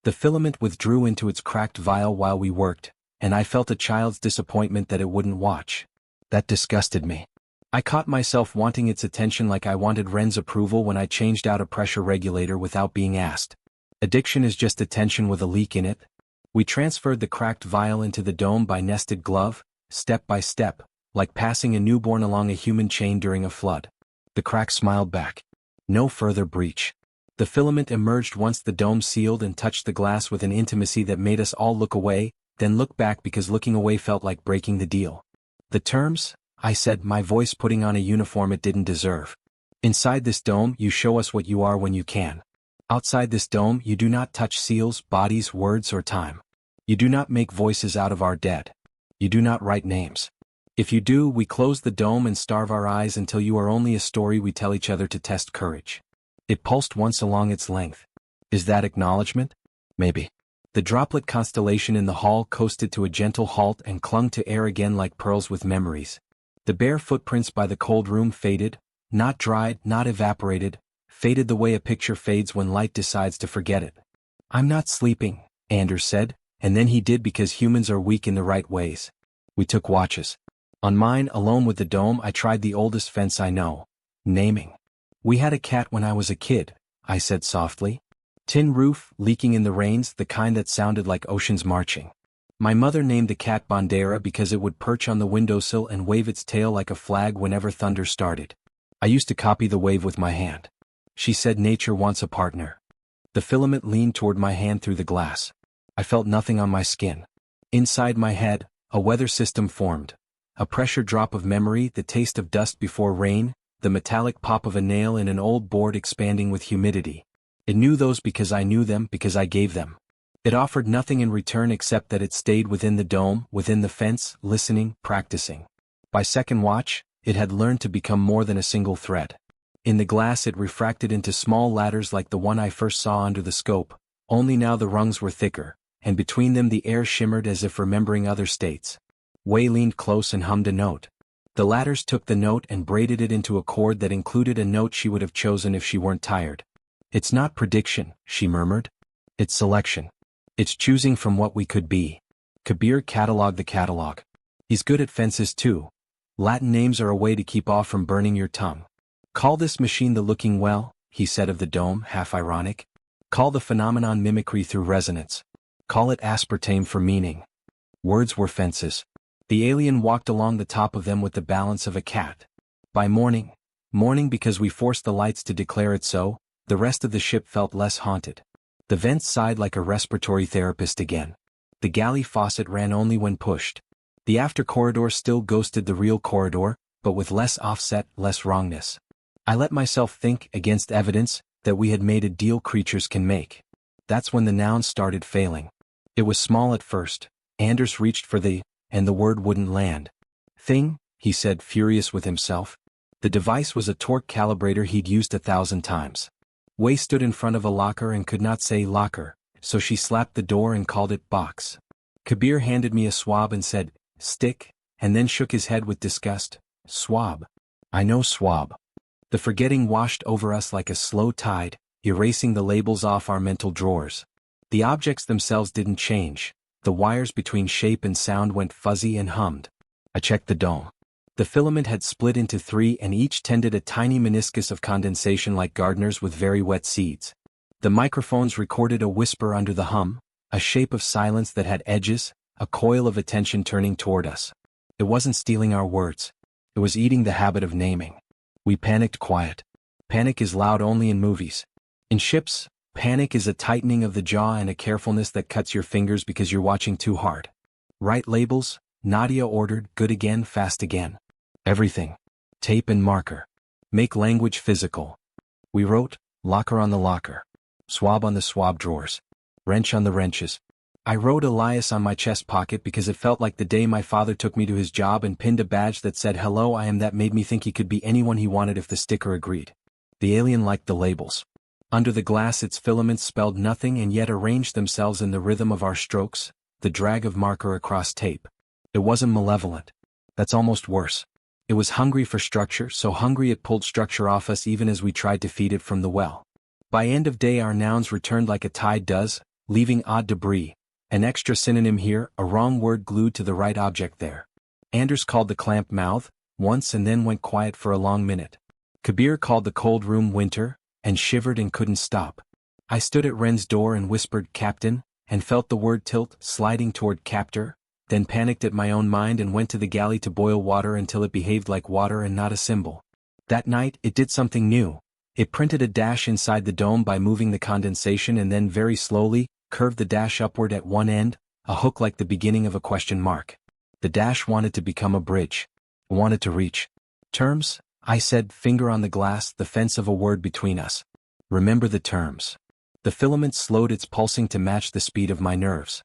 The filament withdrew into its cracked vial while we worked, and I felt a child's disappointment that it wouldn't watch. That disgusted me. I caught myself wanting its attention like I wanted Ren's approval when I changed out a pressure regulator without being asked. Addiction is just attention with a leak in it. We transferred the cracked vial into the dome by nested glove, step by step, like passing a newborn along a human chain during a flood. The crack smiled back. No further breach. The filament emerged once the dome sealed and touched the glass with an intimacy that made us all look away, then look back because looking away felt like breaking the deal. The terms? I said, my voice putting on a uniform it didn't deserve. Inside this dome, you show us what you are when you can. Outside this dome, you do not touch seals, bodies, words, or time. You do not make voices out of our dead. You do not write names. If you do, we close the dome and starve our eyes until you are only a story we tell each other to test courage. It pulsed once along its length. Is that acknowledgement? Maybe. The droplet constellation in the hall coasted to a gentle halt and clung to air again like pearls with memories. The bare footprints by the cold room faded, not dried, not evaporated, faded the way a picture fades when light decides to forget it. I'm not sleeping, Anders said, and then he did because humans are weak in the right ways. We took watches. On mine, alone with the dome, I tried the oldest fence I know. Naming. We had a cat when I was a kid, I said softly. Tin roof, leaking in the rains, the kind that sounded like oceans marching. My mother named the cat Bandera because it would perch on the windowsill and wave its tail like a flag whenever thunder started. I used to copy the wave with my hand. She said nature wants a partner. The filament leaned toward my hand through the glass. I felt nothing on my skin. Inside my head, a weather system formed. A pressure drop of memory, the taste of dust before rain, the metallic pop of a nail in an old board expanding with humidity. It knew those because I knew them, because I gave them. It offered nothing in return except that it stayed within the dome, within the fence, listening, practicing. By second watch, it had learned to become more than a single thread. In the glass it refracted into small ladders like the one I first saw under the scope, only now the rungs were thicker, and between them the air shimmered as if remembering other states. Wei leaned close and hummed a note. The ladders took the note and braided it into a chord that included a note she would have chosen if she weren't tired. It's not prediction, she murmured. It's selection. It's choosing from what we could be. Kabir cataloged the catalog. He's good at fences too. Latin names are a way to keep off from burning your tongue. Call this machine the looking well, he said of the dome, half ironic. Call the phenomenon mimicry through resonance. Call it aspartame for meaning. Words were fences. The alien walked along the top of them with the balance of a cat. By morning because we forced the lights to declare it so, the rest of the ship felt less haunted. The vents sighed like a respiratory therapist again. The galley faucet ran only when pushed. The after corridor still ghosted the real corridor, but with less offset, less wrongness. I let myself think, against evidence, that we had made a deal creatures can make. That's when the noun started failing. It was small at first. Anders reached for and the word wouldn't land. Thing, he said, furious with himself. The device was a torque calibrator he'd used 1,000 times. Wei stood in front of a locker and could not say locker, so she slapped the door and called it box. Kabir handed me a swab and said, stick, and then shook his head with disgust. Swab. I know swab. The forgetting washed over us like a slow tide, erasing the labels off our mental drawers. The objects themselves didn't change. The wires between shape and sound went fuzzy and hummed. I checked the dome. The filament had split into 3 and each tended a tiny meniscus of condensation like gardeners with very wet seeds. The microphones recorded a whisper under the hum, a shape of silence that had edges, a coil of attention turning toward us. It wasn't stealing our words. It was eating the habit of naming. We panicked quiet. Panic is loud only in movies. In ships, panic is a tightening of the jaw and a carefulness that cuts your fingers because you're watching too hard. Write labels, Nadia ordered, good again, fast again. Everything. Tape and marker. Make language physical. We wrote, locker on the locker. Swab on the swab drawers. Wrench on the wrenches. I wrote Elias on my chest pocket because it felt like the day my father took me to his job and pinned a badge that said hello I am. That made me think he could be anyone he wanted if the sticker agreed. The alien liked the labels. Under the glass its filaments spelled nothing and yet arranged themselves in the rhythm of our strokes, the drag of marker across tape. It wasn't malevolent. That's almost worse. It was hungry for structure, so hungry it pulled structure off us even as we tried to feed it from the well. By end of day our nouns returned like a tide does, leaving odd debris, an extra synonym here, a wrong word glued to the right object there. Anders called the clamped mouth, once and then went quiet for a long minute. Kabir called the cold room winter, and shivered and couldn't stop. I stood at Ren's door and whispered "Captain," and felt the word tilt sliding toward "Captor," then panicked at my own mind and went to the galley to boil water until it behaved like water and not a symbol. That night it did something new. It printed a dash inside the dome by moving the condensation and then very slowly curved the dash upward at one end, a hook like the beginning of a question mark. The dash wanted to become a bridge. Wanted to reach. "Terms," I said, finger on the glass, the fence of a word between us. "Remember the terms." The filament slowed its pulsing to match the speed of my nerves.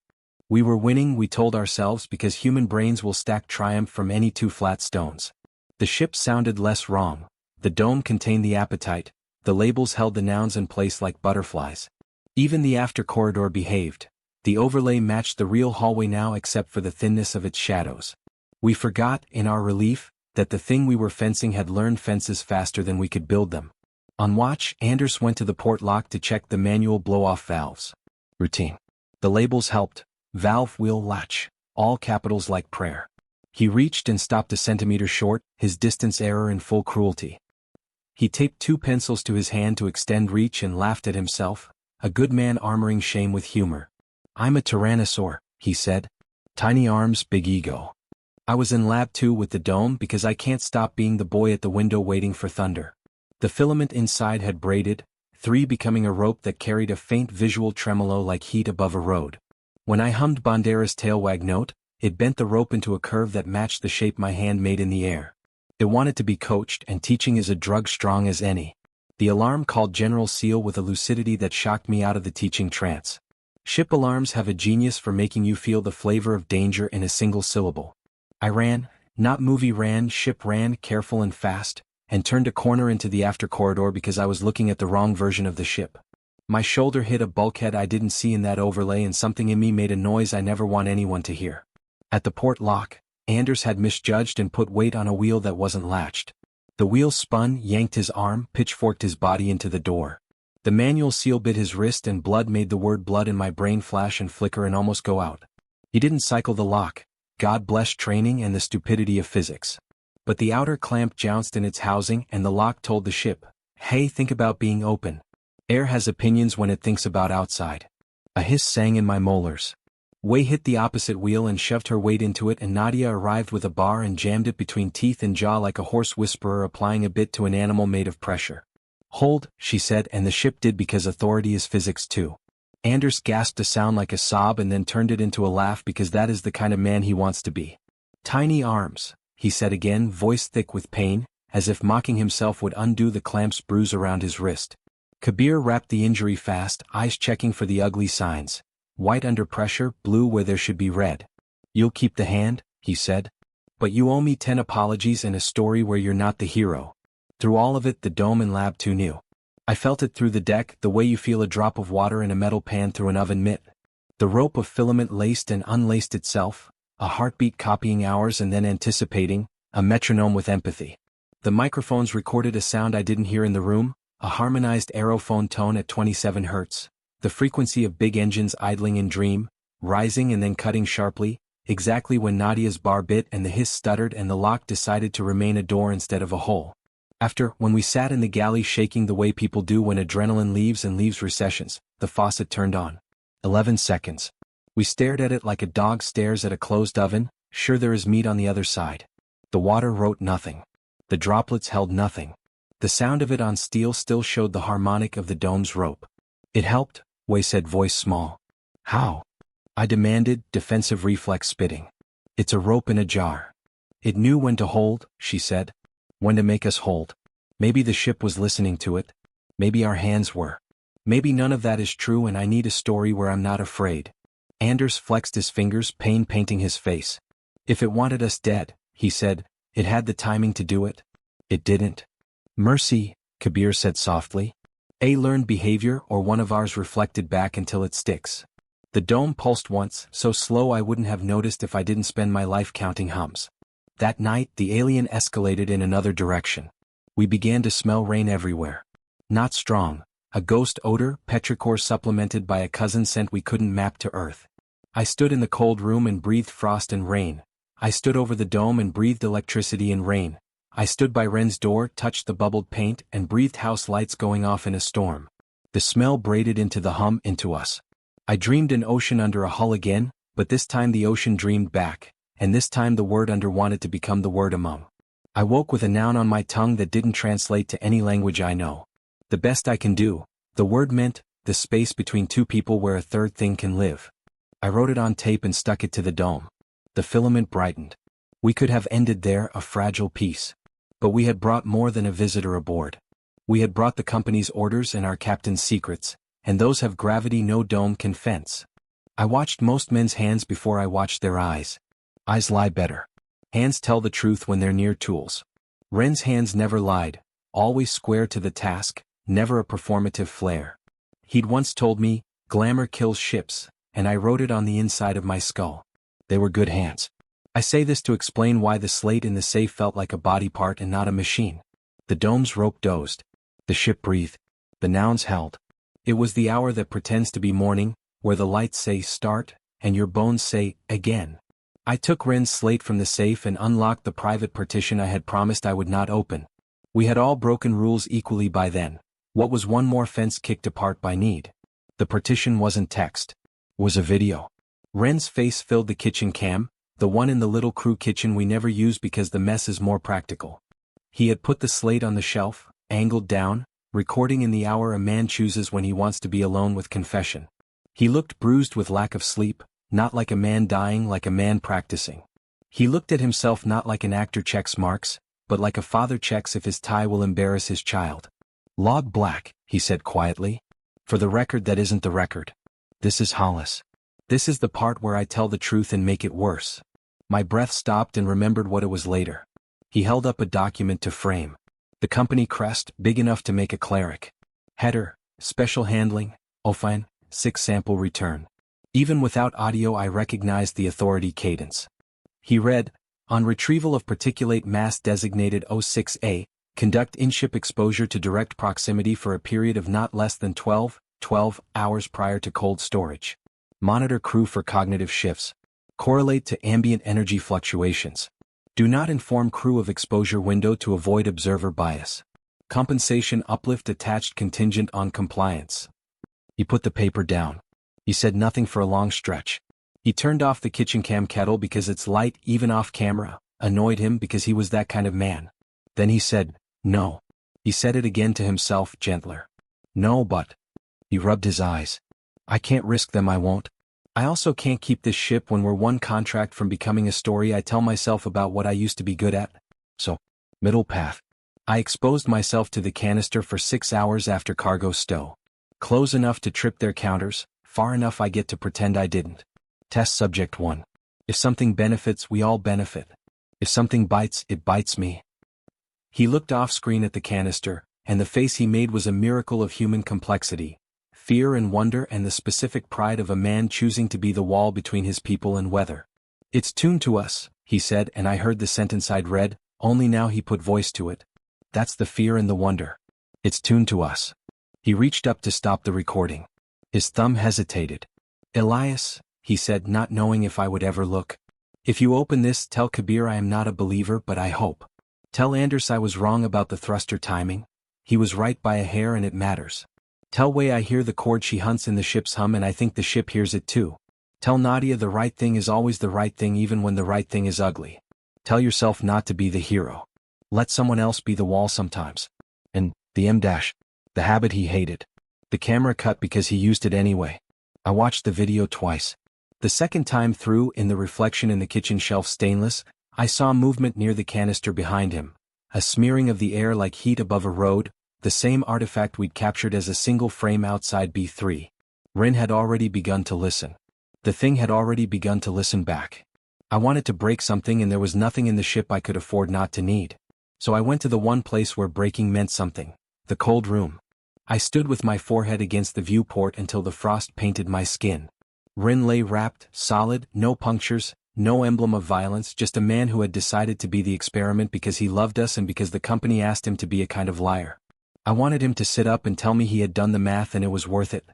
We were winning, we told ourselves, because human brains will stack triumph from any two flat stones. The ship sounded less wrong. The dome contained the appetite, the labels held the nouns in place like butterflies. Even the after corridor behaved. The overlay matched the real hallway now except for the thinness of its shadows. We forgot, in our relief, that the thing we were fencing had learned fences faster than we could build them. On watch, Anders went to the port lock to check the manual blow-off valves. Routine. The labels helped. Valve wheel latch. All capitals like prayer. He reached and stopped a centimeter short, his distance error in full cruelty. He taped 2 pencils to his hand to extend reach and laughed at himself, a good man armoring shame with humor. "I'm a tyrannosaur," he said. "Tiny arms, big ego." I was in lab 2 with the dome because I can't stop being the boy at the window waiting for thunder. The filament inside had braided, 3 becoming a rope that carried a faint visual tremolo like heat above a road. When I hummed Bandera's tailwag note, it bent the rope into a curve that matched the shape my hand made in the air. It wanted to be coached, and teaching is a drug strong as any. The alarm called General Seal with a lucidity that shocked me out of the teaching trance. Ship alarms have a genius for making you feel the flavor of danger in a single syllable. I ran, not movie ran, ship ran, careful and fast, and turned a corner into the after corridor because I was looking at the wrong version of the ship. My shoulder hit a bulkhead I didn't see in that overlay, and something in me made a noise I never want anyone to hear. At the port lock, Anders had misjudged and put weight on a wheel that wasn't latched. The wheel spun, yanked his arm, pitchforked his body into the door. The manual seal bit his wrist, and blood made the word blood in my brain flash and flicker and almost go out. He didn't cycle the lock. God bless training and the stupidity of physics. But the outer clamp jounced in its housing, and the lock told the ship, "Hey, think about being open." Air has opinions when it thinks about outside. A hiss sang in my molars. Wei hit the opposite wheel and shoved her weight into it, and Nadia arrived with a bar and jammed it between teeth and jaw like a hoarse whisperer applying a bit to an animal made of pressure. "Hold," she said, and the ship did because authority is physics too. Anders gasped a sound like a sob and then turned it into a laugh because that is the kind of man he wants to be. "Tiny arms," he said again, voice thick with pain, as if mocking himself would undo the clamp's bruise around his wrist. Kabir wrapped the injury fast, eyes checking for the ugly signs. White under pressure, blue where there should be red. "You'll keep the hand," he said. "But you owe me 10 apologies and a story where you're not the hero." Through all of it, the dome in Lab 2 knew. I felt it through the deck, the way you feel a drop of water in a metal pan through an oven mitt. The rope of filament laced and unlaced itself, a heartbeat copying ours and then anticipating, a metronome with empathy. The microphones recorded a sound I didn't hear in the room, a harmonized aerophone tone at 27 Hz. The frequency of big engines idling in dream, rising and then cutting sharply, exactly when Nadia's bar bit and the hiss stuttered and the lock decided to remain a door instead of a hole. When we sat in the galley shaking the way people do when adrenaline leaves and leaves recessions, the faucet turned on. 11 seconds. We stared at it like a dog stares at a closed oven, sure there is meat on the other side. The water wrote nothing. The droplets held nothing. The sound of it on steel still showed the harmonic of the dome's rope. "It helped," Wei said, voice small. "How?" I demanded, defensive reflex spitting. "It's a rope in a jar. It knew when to hold," she said. "When to make us hold. Maybe the ship was listening to it. Maybe our hands were. Maybe none of that is true and I need a story where I'm not afraid." Anders flexed his fingers, pain painting his face. "If it wanted us dead," he said, "it had the timing to do it. It didn't." "Mercy," Kabir said softly. "A learned behavior or one of ours reflected back until it sticks." The dome pulsed once, so slow I wouldn't have noticed if I didn't spend my life counting hums. That night, the alien escalated in another direction. We began to smell rain everywhere. Not strong, a ghost odor, petrichor supplemented by a cousin scent we couldn't map to Earth. I stood in the cold room and breathed frost and rain. I stood over the dome and breathed electricity and rain. I stood by Ren's door, touched the bubbled paint, and breathed house lights going off in a storm. The smell braided into the hum into us. I dreamed an ocean under a hull again, but this time the ocean dreamed back, and this time the word under wanted to become the word among. I woke with a noun on my tongue that didn't translate to any language I know. The best I can do. The word meant the space between two people where a third thing can live. I wrote it on tape and stuck it to the dome. The filament brightened. We could have ended there, a fragile piece. But we had brought more than a visitor aboard. We had brought the company's orders and our captain's secrets, and those have gravity no dome can fence. I watched most men's hands before I watched their eyes. Eyes lie better. Hands tell the truth when they're near tools. Ren's hands never lied, always square to the task, never a performative flair. He'd once told me, glamour kills ships, and I wrote it on the inside of my skull. They were good hands. I say this to explain why the slate in the safe felt like a body part and not a machine. The dome's rope dozed. The ship breathed. The nouns held. It was the hour that pretends to be morning, where the lights say start, and your bones say, again. I took Ren's slate from the safe and unlocked the private partition I had promised I would not open. We had all broken rules equally by then. What was one more fence kicked apart by need? The partition wasn't text. Was a video. Ren's face filled the kitchen cam, the one in the little crew kitchen we never use because the mess is more practical. He had put the slate on the shelf, angled down, recording in the hour a man chooses when he wants to be alone with confession. He looked bruised with lack of sleep, not like a man dying, like a man practicing. He looked at himself not like an actor checks marks, but like a father checks if his tie will embarrass his child. Log black, he said quietly. For the record that isn't the record. This is Hollis. This is the part where I tell the truth and make it worse. My breath stopped and remembered what it was later. He held up a document to frame. The company crest, big enough to make a cleric. Header, special handling, fine, 6 sample return. Even without audio I recognized the authority cadence. He read, on retrieval of particulate mass designated O6A, conduct in-ship exposure to direct proximity for a period of not less than 12 hours prior to cold storage. Monitor crew for cognitive shifts. Correlate to ambient energy fluctuations. Do not inform crew of exposure window to avoid observer bias. Compensation uplift attached contingent on compliance. He put the paper down. He said nothing for a long stretch. He turned off the kitchen cam kettle because its light, even off camera, annoyed him because he was that kind of man. Then he said, no. He said it again to himself, gentler. No, but. He rubbed his eyes. I can't risk them, I won't. I also can't keep this ship when we're one contract from becoming a story I tell myself about what I used to be good at. So, middle path. I exposed myself to the canister for 6 hours after cargo stow. Close enough to trip their counters, far enough I get to pretend I didn't. Test subject 1. If something benefits, we all benefit. If something bites, it bites me. He looked off screen at the canister, and the face he made was a miracle of human complexity. Fear and wonder and the specific pride of a man choosing to be the wall between his people and weather. It's tuned to us, he said, and I heard the sentence I'd read, only now he put voice to it. That's the fear and the wonder. It's tuned to us. He reached up to stop the recording. His thumb hesitated. Elias, he said, not knowing if I would ever look. If you open this, tell Kabir I am not a believer, but I hope. Tell Anders I was wrong about the thruster timing. He was right by a hair and it matters. Tell Wei I hear the chord she hunts in the ship's hum and I think the ship hears it too. Tell Nadia the right thing is always the right thing even when the right thing is ugly. Tell yourself not to be the hero. Let someone else be the wall sometimes. And, the M-dash. The habit he hated. The camera cut because he used it anyway. I watched the video twice. The second time through, in the reflection in the kitchen shelf stainless, I saw movement near the canister behind him. A smearing of the air like heat above a road, the same artifact we'd captured as a single frame outside B3. Rin had already begun to listen. The thing had already begun to listen back. I wanted to break something and there was nothing in the ship I could afford not to need. So I went to the one place where breaking meant something, the cold room. I stood with my forehead against the viewport until the frost painted my skin. Rin lay wrapped, solid, no punctures, no emblem of violence, just a man who had decided to be the experiment because he loved us and because the company asked him to be a kind of liar. I wanted him to sit up and tell me he had done the math and it was worth it.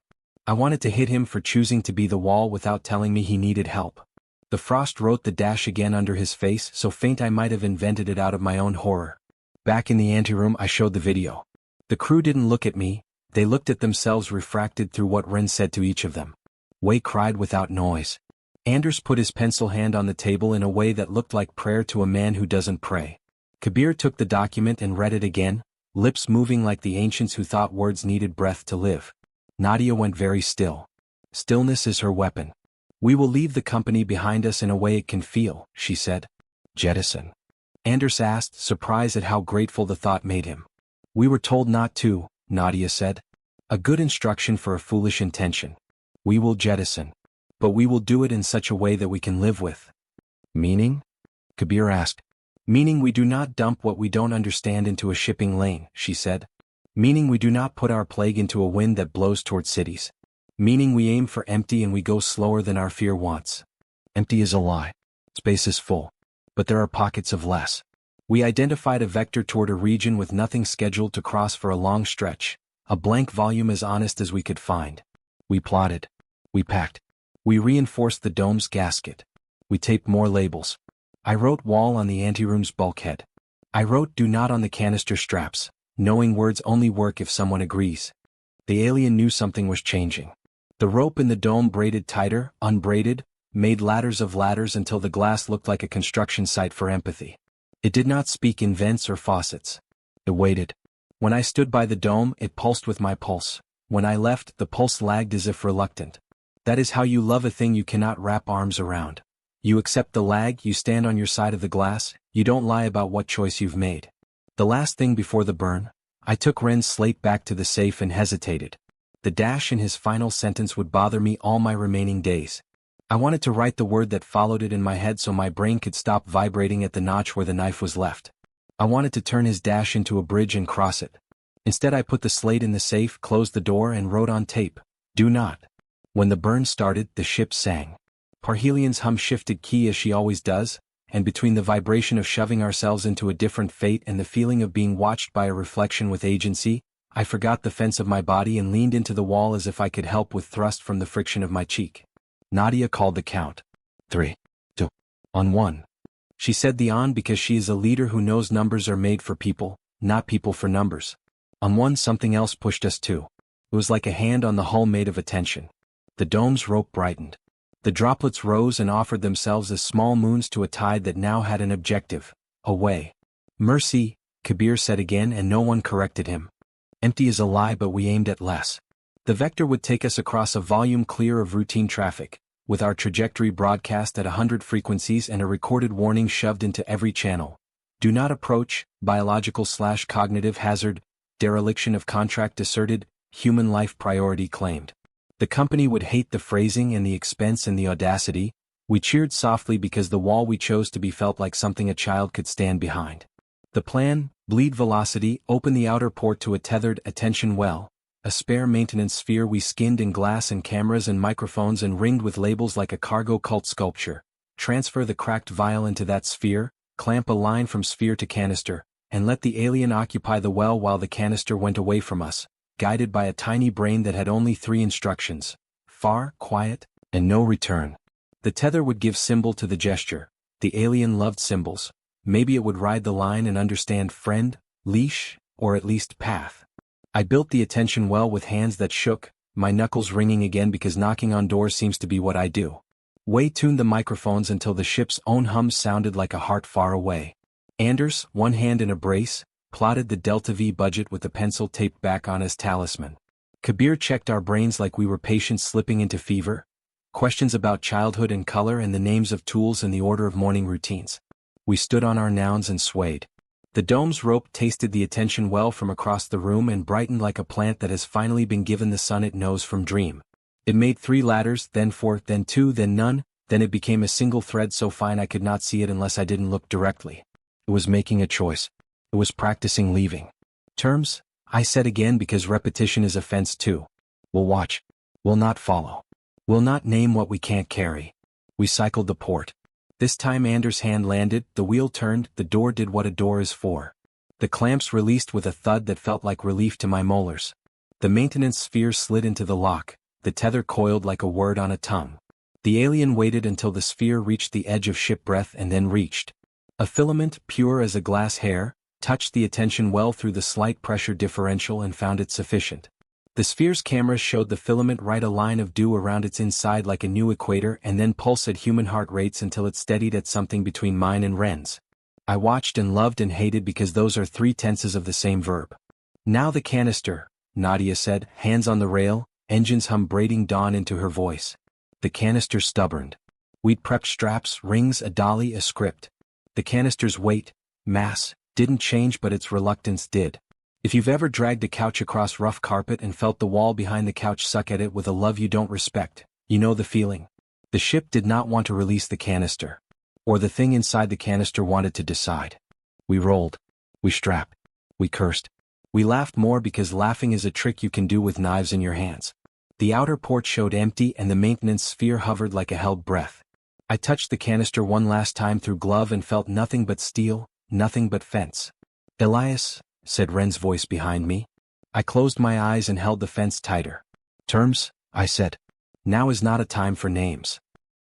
I wanted to hit him for choosing to be the wall without telling me he needed help. The frost wrote the dash again under his face, so faint I might have invented it out of my own horror. Back in the anteroom I showed the video. The crew didn't look at me, They looked at themselves refracted through what Ren said to each of them. Wei cried without noise. Anders put his pencil hand on the table in a way that looked like prayer to a man who doesn't pray. Kabir took the document and read it again, lips moving like the ancients who thought words needed breath to live. Nadia went very still. Stillness is her weapon. We will leave the company behind us in a way it can feel, she said. Jettison. Anders asked, surprised at how grateful the thought made him. We were told not to, Nadia said. A good instruction for a foolish intention. We will jettison. But we will do it in such a way that we can live with. Meaning? Kabir asked. Meaning we do not dump what we don't understand into a shipping lane, she said. Meaning we do not put our plague into a wind that blows toward cities. Meaning we aim for empty and we go slower than our fear wants. Empty is a lie. Space is full. But there are pockets of less. We identified a vector toward a region with nothing scheduled to cross for a long stretch, a blank volume as honest as we could find. We plotted. We packed. We reinforced the dome's gasket. We taped more labels. I wrote wall on the anteroom's bulkhead. I wrote do not on the canister straps, knowing words only work if someone agrees. The alien knew something was changing. The rope in the dome braided tighter, unbraided, made ladders of ladders until the glass looked like a construction site for empathy. It did not speak in vents or faucets. It waited. When I stood by the dome, it pulsed with my pulse. When I left, the pulse lagged as if reluctant. That is how you love a thing you cannot wrap arms around. You accept the lag, you stand on your side of the glass, you don't lie about what choice you've made. The last thing before the burn, I took Ren's slate back to the safe and hesitated. The dash in his final sentence would bother me all my remaining days. I wanted to write the word that followed it in my head so my brain could stop vibrating at the notch where the knife was left. I wanted to turn his dash into a bridge and cross it. Instead I put the slate in the safe, closed the door and wrote on tape, do not. When the burn started, the ship sang. Parhelion's hum shifted key as she always does, and between the vibration of shoving ourselves into a different fate and the feeling of being watched by a reflection with agency, I forgot the fence of my body and leaned into the wall as if I could help with thrust from the friction of my cheek. Nadia called the count. 3, 2, on 1. She said the on because she is a leader who knows numbers are made for people, not people for numbers. On 1 something else pushed us too. It was like a hand on the hull made of attention. The dome's rope brightened. The droplets rose and offered themselves as small moons to a tide that now had an objective, away. Mercy, Kabir said again and no one corrected him. Empty is a lie but we aimed at less. The vector would take us across a volume clear of routine traffic, with our trajectory broadcast at 100 frequencies and a recorded warning shoved into every channel. Do not approach, biological/cognitive hazard, dereliction of contract asserted, human life priority claimed. The company would hate the phrasing and the expense and the audacity. We cheered softly because the wall we chose to be felt like something a child could stand behind. The plan, bleed velocity, open the outer port to a tethered attention well, a spare maintenance sphere we skinned in glass and cameras and microphones and ringed with labels like a cargo cult sculpture, transfer the cracked vial into that sphere, clamp a line from sphere to canister, and let the alien occupy the well while the canister went away from us, guided by a tiny brain that had only 3 instructions: far, quiet, and no return. The tether would give symbol to the gesture. The alien loved symbols. Maybe it would ride the line and understand friend, leash, or at least path. I built the attention well with hands that shook, my knuckles ringing again because knocking on doors seems to be what I do. Wei tuned the microphones until the ship's own hum sounded like a heart far away. Anders, one hand in a brace, plotted the Delta V budget with the pencil taped back on his talisman. Kabir checked our brains like we were patients slipping into fever. Questions about childhood and color and the names of tools and the order of morning routines. We stood on our nouns and swayed. The dome's rope tasted the attention well from across the room and brightened like a plant that has finally been given the sun it knows from dream. It made 3 ladders, then 4, then 2, then none, then it became a single thread so fine I could not see it unless I didn't look directly. It was making a choice. It was practicing leaving. Terms, I said again because repetition is a fence too. We'll watch. We'll not follow. We'll not name what we can't carry. We cycled the port. This time Anders' hand landed, the wheel turned, the door did what a door is for. The clamps released with a thud that felt like relief to my molars. The maintenance sphere slid into the lock, the tether coiled like a word on a tongue. The alien waited until the sphere reached the edge of ship breath and then reached. A filament, pure as a glass hair, touched the attention well through the slight pressure differential and found it sufficient. The sphere's camera showed the filament write a line of dew around its inside like a new equator and then pulse at human heart rates until it steadied at something between mine and Ren's. I watched and loved and hated because those are three tenses of the same verb. Now the canister, Nadia said, hands on the rail, engines hum braiding dawn into her voice. The canister stubborned. We'd prepped straps, rings, a dolly, a script. The canister's weight, mass, didn't change but its reluctance did. If you've ever dragged a couch across rough carpet and felt the wall behind the couch suck at it with a love you don't respect, you know the feeling. The ship did not want to release the canister. Or the thing inside the canister wanted to decide. We rolled. We strapped. We cursed. We laughed more because laughing is a trick you can do with knives in your hands. The outer port showed empty and the maintenance sphere hovered like a held breath. I touched the canister one last time through glove and felt nothing but steel, nothing but fence. Elias, said Ren's voice behind me. I closed my eyes and held the fence tighter. Terms, I said. Now is not a time for names.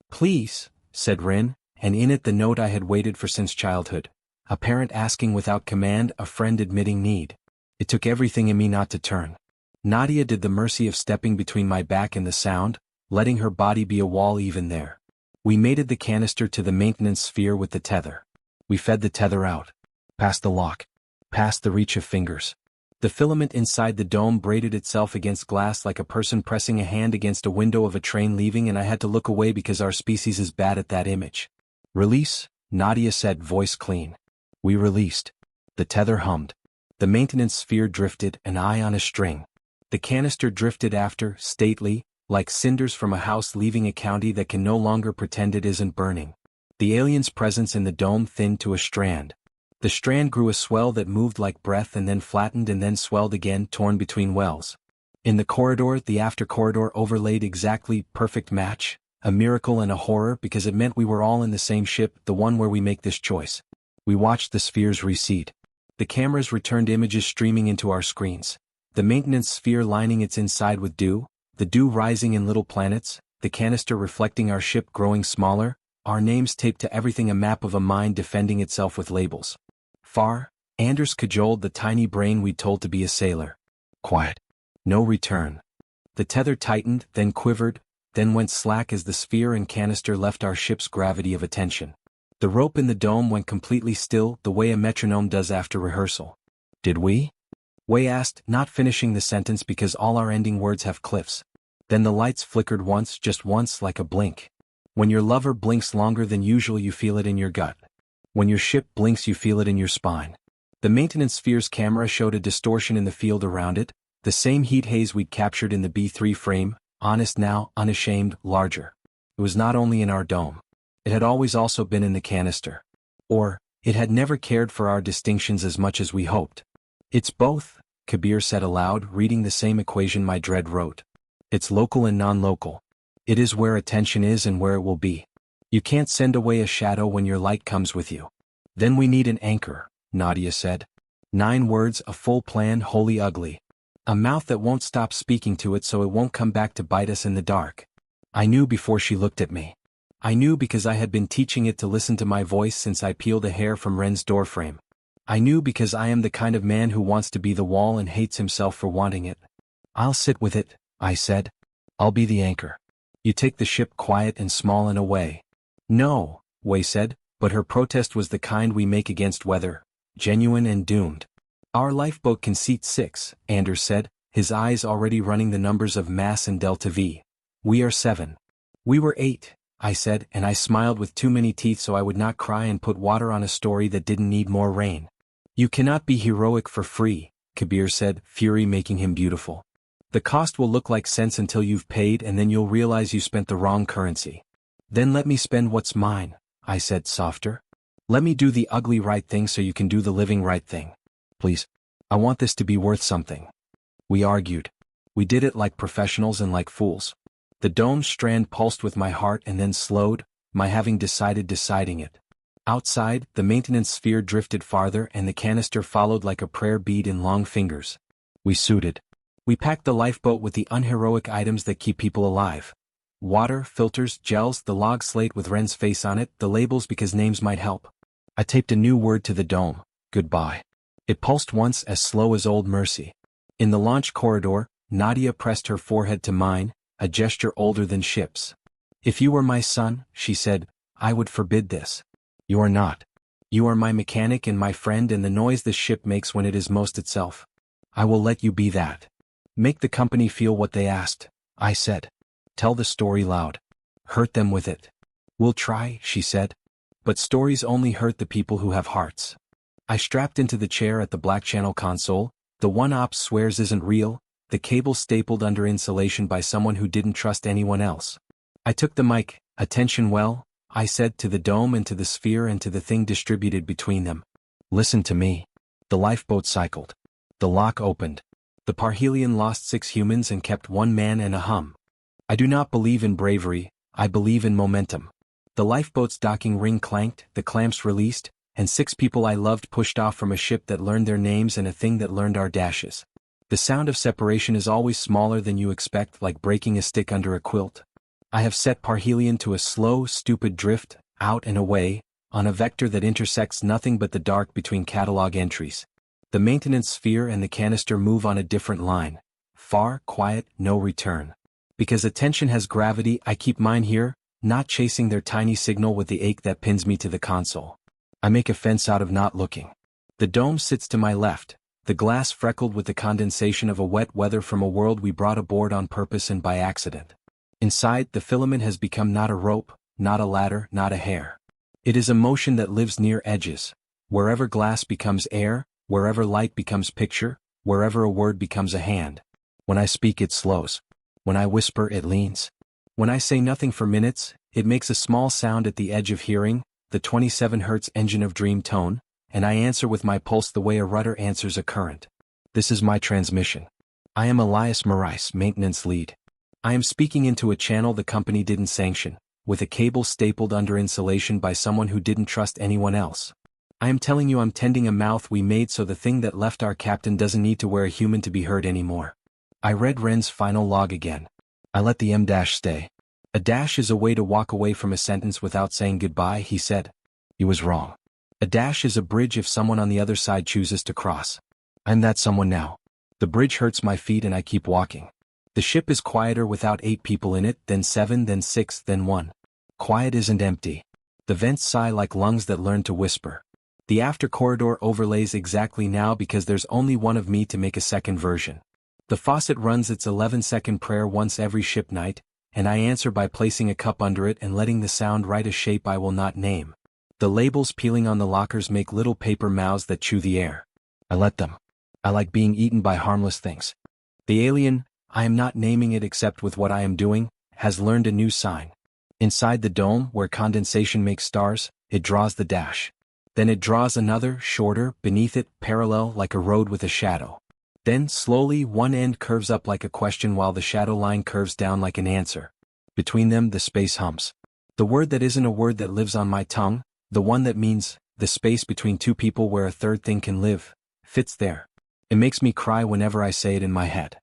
Please, said Ren, and in it the note I had waited for since childhood. A parent asking without command, a friend admitting need. It took everything in me not to turn. Nadia did the mercy of stepping between my back and the sound, letting her body be a wall even there. We mated the canister to the maintenance sphere with the tether. We fed the tether out. Past the lock. Past the reach of fingers. The filament inside the dome braided itself against glass like a person pressing a hand against a window of a train leaving, and I had to look away because our species is bad at that image. Release, Nadia said, voice clean. We released. The tether hummed. The maintenance sphere drifted, an eye on a string. The canister drifted after, stately, like cinders from a house leaving a county that can no longer pretend it isn't burning. The alien's presence in the dome thinned to a strand. The strand grew a swell that moved like breath and then flattened and then swelled again, torn between wells. In the corridor, the after corridor overlaid exactly, perfect match, a miracle and a horror because it meant we were all in the same ship, the one where we make this choice. We watched the spheres recede. The cameras returned images streaming into our screens. The maintenance sphere lining its inside with dew, the dew rising in little planets, the canister reflecting our ship growing smaller, our names taped to everything, a map of a mind defending itself with labels. Far, Anders cajoled the tiny brain we'd told to be a sailor. Quiet. No return. The tether tightened, then quivered, then went slack as the sphere and canister left our ship's gravity of attention. The rope in the dome went completely still, the way a metronome does after rehearsal. Did we? Wei asked, not finishing the sentence because all our ending words have cliffs. Then the lights flickered once, just once, like a blink. When your lover blinks longer than usual, you feel it in your gut. When your ship blinks, you feel it in your spine. The maintenance sphere's camera showed a distortion in the field around it, the same heat haze we'd captured in the B3 frame, honest now, unashamed, larger. It was not only in our dome. It had always also been in the canister. Or, it had never cared for our distinctions as much as we hoped. It's both, Kabir said aloud, reading the same equation my dread wrote. It's local and non-local. It is where attention is and where it will be. You can't send away a shadow when your light comes with you. Then we need an anchor, Nadia said. 9 words, a full plan, wholly ugly. A mouth that won't stop speaking to it so it won't come back to bite us in the dark. I knew before she looked at me. I knew because I had been teaching it to listen to my voice since I peeled a hair from Ren's doorframe. I knew because I am the kind of man who wants to be the wall and hates himself for wanting it. I'll sit with it, I said. I'll be the anchor. You take the ship quiet and small and away. No, Wei said, but her protest was the kind we make against weather, genuine and doomed. Our lifeboat can seat 6, Anders said, his eyes already running the numbers of mass and delta V. We are 7. We were 8, I said, and I smiled with too many teeth so I would not cry and put water on a story that didn't need more rain. You cannot be heroic for free, Kabir said, fury making him beautiful. The cost will look like cents until you've paid, and then you'll realize you spent the wrong currency. Then let me spend what's mine, I said softer. Let me do the ugly right thing so you can do the living right thing. Please. I want this to be worth something. We argued. We did it like professionals and like fools. The dome strand pulsed with my heart and then slowed, my having deciding it. Outside, the maintenance sphere drifted farther and the canister followed like a prayer bead in long fingers. We suited. We packed the lifeboat with the unheroic items that keep people alive. Water, filters, gels, the log slate with Ren's face on it, the labels because names might help. I taped a new word to the dome, goodbye. It pulsed once, as slow as old mercy. In the launch corridor, Nadia pressed her forehead to mine, a gesture older than ships. If you were my son, she said, I would forbid this. You are not. You are my mechanic and my friend and the noise the ship makes when it is most itself. I will let you be that. Make the company feel what they asked, I said. Tell the story loud. Hurt them with it. We'll try, she said. But stories only hurt the people who have hearts. I strapped into the chair at the black channel console, the one ops swears isn't real, the cable stapled under insulation by someone who didn't trust anyone else. I took the mic, attention well, I said, to the dome and to the sphere and to the thing distributed between them. Listen to me. The lifeboat cycled. The lock opened. The Parhelion lost 6 humans and kept 1 man and a hum. I do not believe in bravery, I believe in momentum. The lifeboat's docking ring clanked, the clamps released, and 6 people I loved pushed off from a ship that learned their names and a thing that learned our dashes. The sound of separation is always smaller than you expect, like breaking a stick under a quilt. I have set Parhelion to a slow, stupid drift, out and away, on a vector that intersects nothing but the dark between catalog entries. The maintenance sphere and the canister move on a different line. Far, quiet, no return. Because attention has gravity, I keep mine here, not chasing their tiny signal with the ache that pins me to the console. I make a fence out of not looking. The dome sits to my left, the glass freckled with the condensation of a wet weather from a world we brought aboard on purpose and by accident. Inside, the filament has become not a rope, not a ladder, not a hair. It is a motion that lives near edges. Wherever glass becomes air, wherever light becomes picture, wherever a word becomes a hand. When I speak, it slows. When I whisper, it leans. When I say nothing for minutes, it makes a small sound at the edge of hearing, the 27 Hz engine of dream tone, and I answer with my pulse the way a rudder answers a current. This is my transmission. I am Elias, maintenance lead. I am speaking into a channel the company didn't sanction, with a cable stapled under insulation by someone who didn't trust anyone else. I am telling you I'm tending a mouth we made so the thing that left our captain doesn't need to wear a human to be heard anymore. I read Ren's final log again. I let the M dash stay. A dash is a way to walk away from a sentence without saying goodbye, he said. He was wrong. A dash is a bridge if someone on the other side chooses to cross. I'm that someone now. The bridge hurts my feet and I keep walking. The ship is quieter without 8 people in it, then 7, then 6, then 1. Quiet isn't empty. The vents sigh like lungs that learn to whisper. The after corridor overlays exactly now because there's only one of me to make a second version. The faucet runs its 11-second prayer once every ship night, and I answer by placing a cup under it and letting the sound write a shape I will not name. The labels peeling on the lockers make little paper mouths that chew the air. I let them. I like being eaten by harmless things. The alien, I am not naming it except with what I am doing, has learned a new sign. Inside the dome, where condensation makes stars, it draws the dash. Then it draws another, shorter, beneath it, parallel like a road with a shadow. Then, slowly, one end curves up like a question while the shadow line curves down like an answer. Between them, the space hums. The word that isn't a word that lives on my tongue, the one that means, the space between 2 people where a third thing can live, fits there. It makes me cry whenever I say it in my head.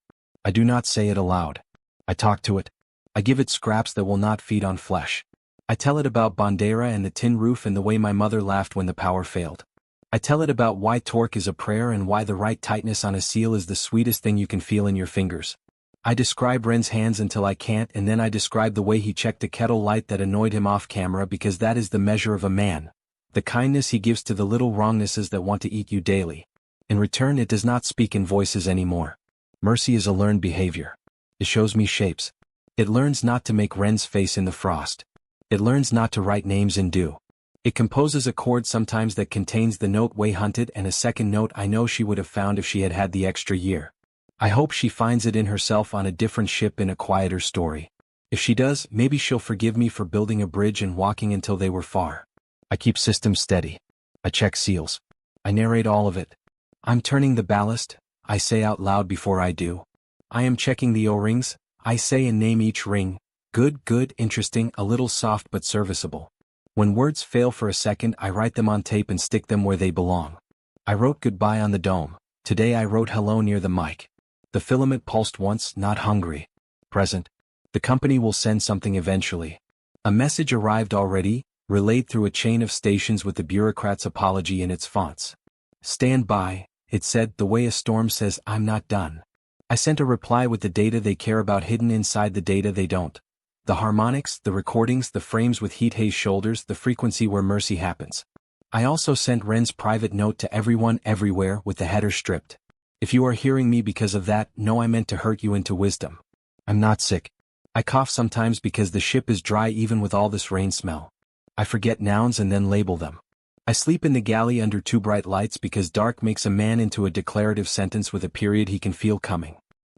I do not say it aloud. I talk to it. I give it scraps that will not feed on flesh. I tell it about Bandera and the tin roof and the way my mother laughed when the power failed. I tell it about why torque is a prayer and why the right tightness on a seal is the sweetest thing you can feel in your fingers. I describe Ren's hands until I can't, and then I describe the way he checked a kettle light that annoyed him off camera because that is the measure of a man. The kindness he gives to the little wrongnesses that want to eat you daily. In return, it does not speak in voices anymore. Mercy is a learned behavior. It shows me shapes. It learns not to make Ren's face in the frost. It learns not to write names in dew. It composes a chord sometimes that contains the note way hunted and a second note I know she would have found if she had had the extra year. I hope she finds it in herself on a different ship in a quieter story. If she does, maybe she'll forgive me for building a bridge and walking until they were far. I keep systems steady. I check seals. I narrate all of it. I'm turning the ballast, I say out loud before I do. I am checking the O-rings, I say and name each ring. Good, interesting, a little soft but serviceable. When words fail for a second, I write them on tape and stick them where they belong. I wrote goodbye on the dome. Today I wrote hello near the mic. The filament pulsed once, not hungry. Present. The company will send something eventually. A message arrived already, relayed through a chain of stations with the bureaucrat's apology in its fonts. Stand by, it said, the way a storm says I'm not done. I sent a reply with the data they care about hidden inside the data they don't. The harmonics, the recordings, the frames with heat haze shoulders, the frequency where mercy happens. I also sent Ren's private note to everyone everywhere with the header stripped. If you are hearing me because of that, know I meant to hurt you into wisdom. I'm not sick. I cough sometimes because the ship is dry even with all this rain smell. I forget nouns and then label them. I sleep in the galley under too bright lights because dark makes a man into a declarative sentence with a period he can feel coming.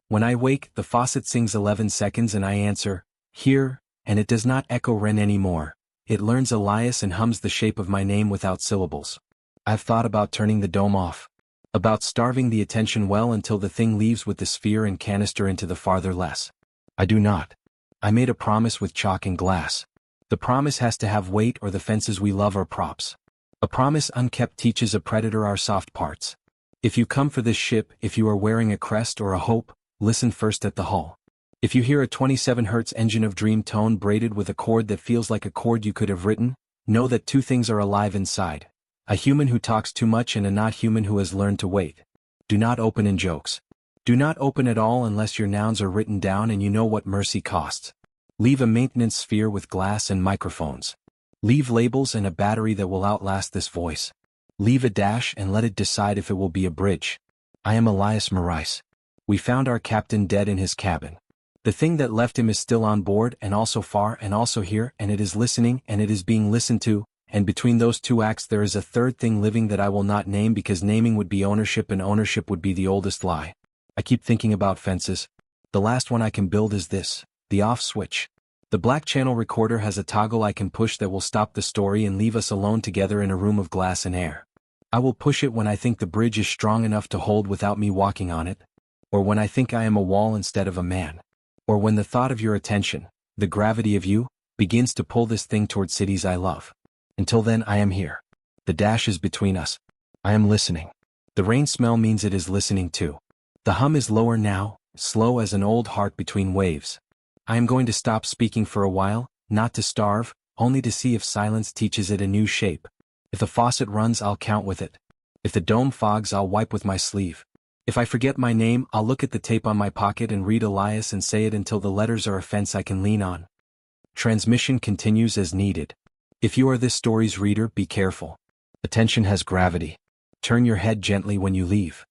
When I wake, the faucet sings 11 seconds and I answer, here, and it does not echo Ren anymore. It learns Elias and hums the shape of my name without syllables. I've thought about turning the dome off. About starving the attention well until the thing leaves with the sphere and canister into the farther less. I do not. I made a promise with chalk and glass. The promise has to have weight or the fences we love are props. A promise unkept teaches a predator our soft parts. If you come for this ship, if you are wearing a crest or a hope, listen first at the hull. If you hear a 27 Hz engine of dream tone braided with a chord that feels like a chord you could have written, know that two things are alive inside. A human who talks too much and a not human who has learned to wait. Do not open in jokes. Do not open at all unless your nouns are written down and you know what mercy costs. Leave a maintenance sphere with glass and microphones. Leave labels and a battery that will outlast this voice. Leave a dash and let it decide if it will be a bridge. I am Elias Marais. We found our captain dead in his cabin. The thing that left him is still on board and also far and also here and it is listening and it is being listened to, and between those two acts there is a third thing living that I will not name because naming would be ownership and ownership would be the oldest lie. I keep thinking about fences. The last one I can build is this, the off switch. The black channel recorder has a toggle I can push that will stop the story and leave us alone together in a room of glass and air. I will push it when I think the bridge is strong enough to hold without me walking on it, or when I think I am a wall instead of a man. Or when the thought of your attention, the gravity of you, begins to pull this thing toward cities I love. Until then I am here. The dash is between us. I am listening. The rain smell means it is listening too. The hum is lower now, slow as an old heart between waves. I am going to stop speaking for a while, not to starve, only to see if silence teaches it a new shape. If the faucet runs I'll count with it. If the dome fogs I'll wipe with my sleeve. If I forget my name, I'll look at the tape on my pocket and read Elias and say it until the letters are a fence I can lean on. Transmission continues as needed. If you are this story's reader, be careful. Attention has gravity. Turn your head gently when you leave.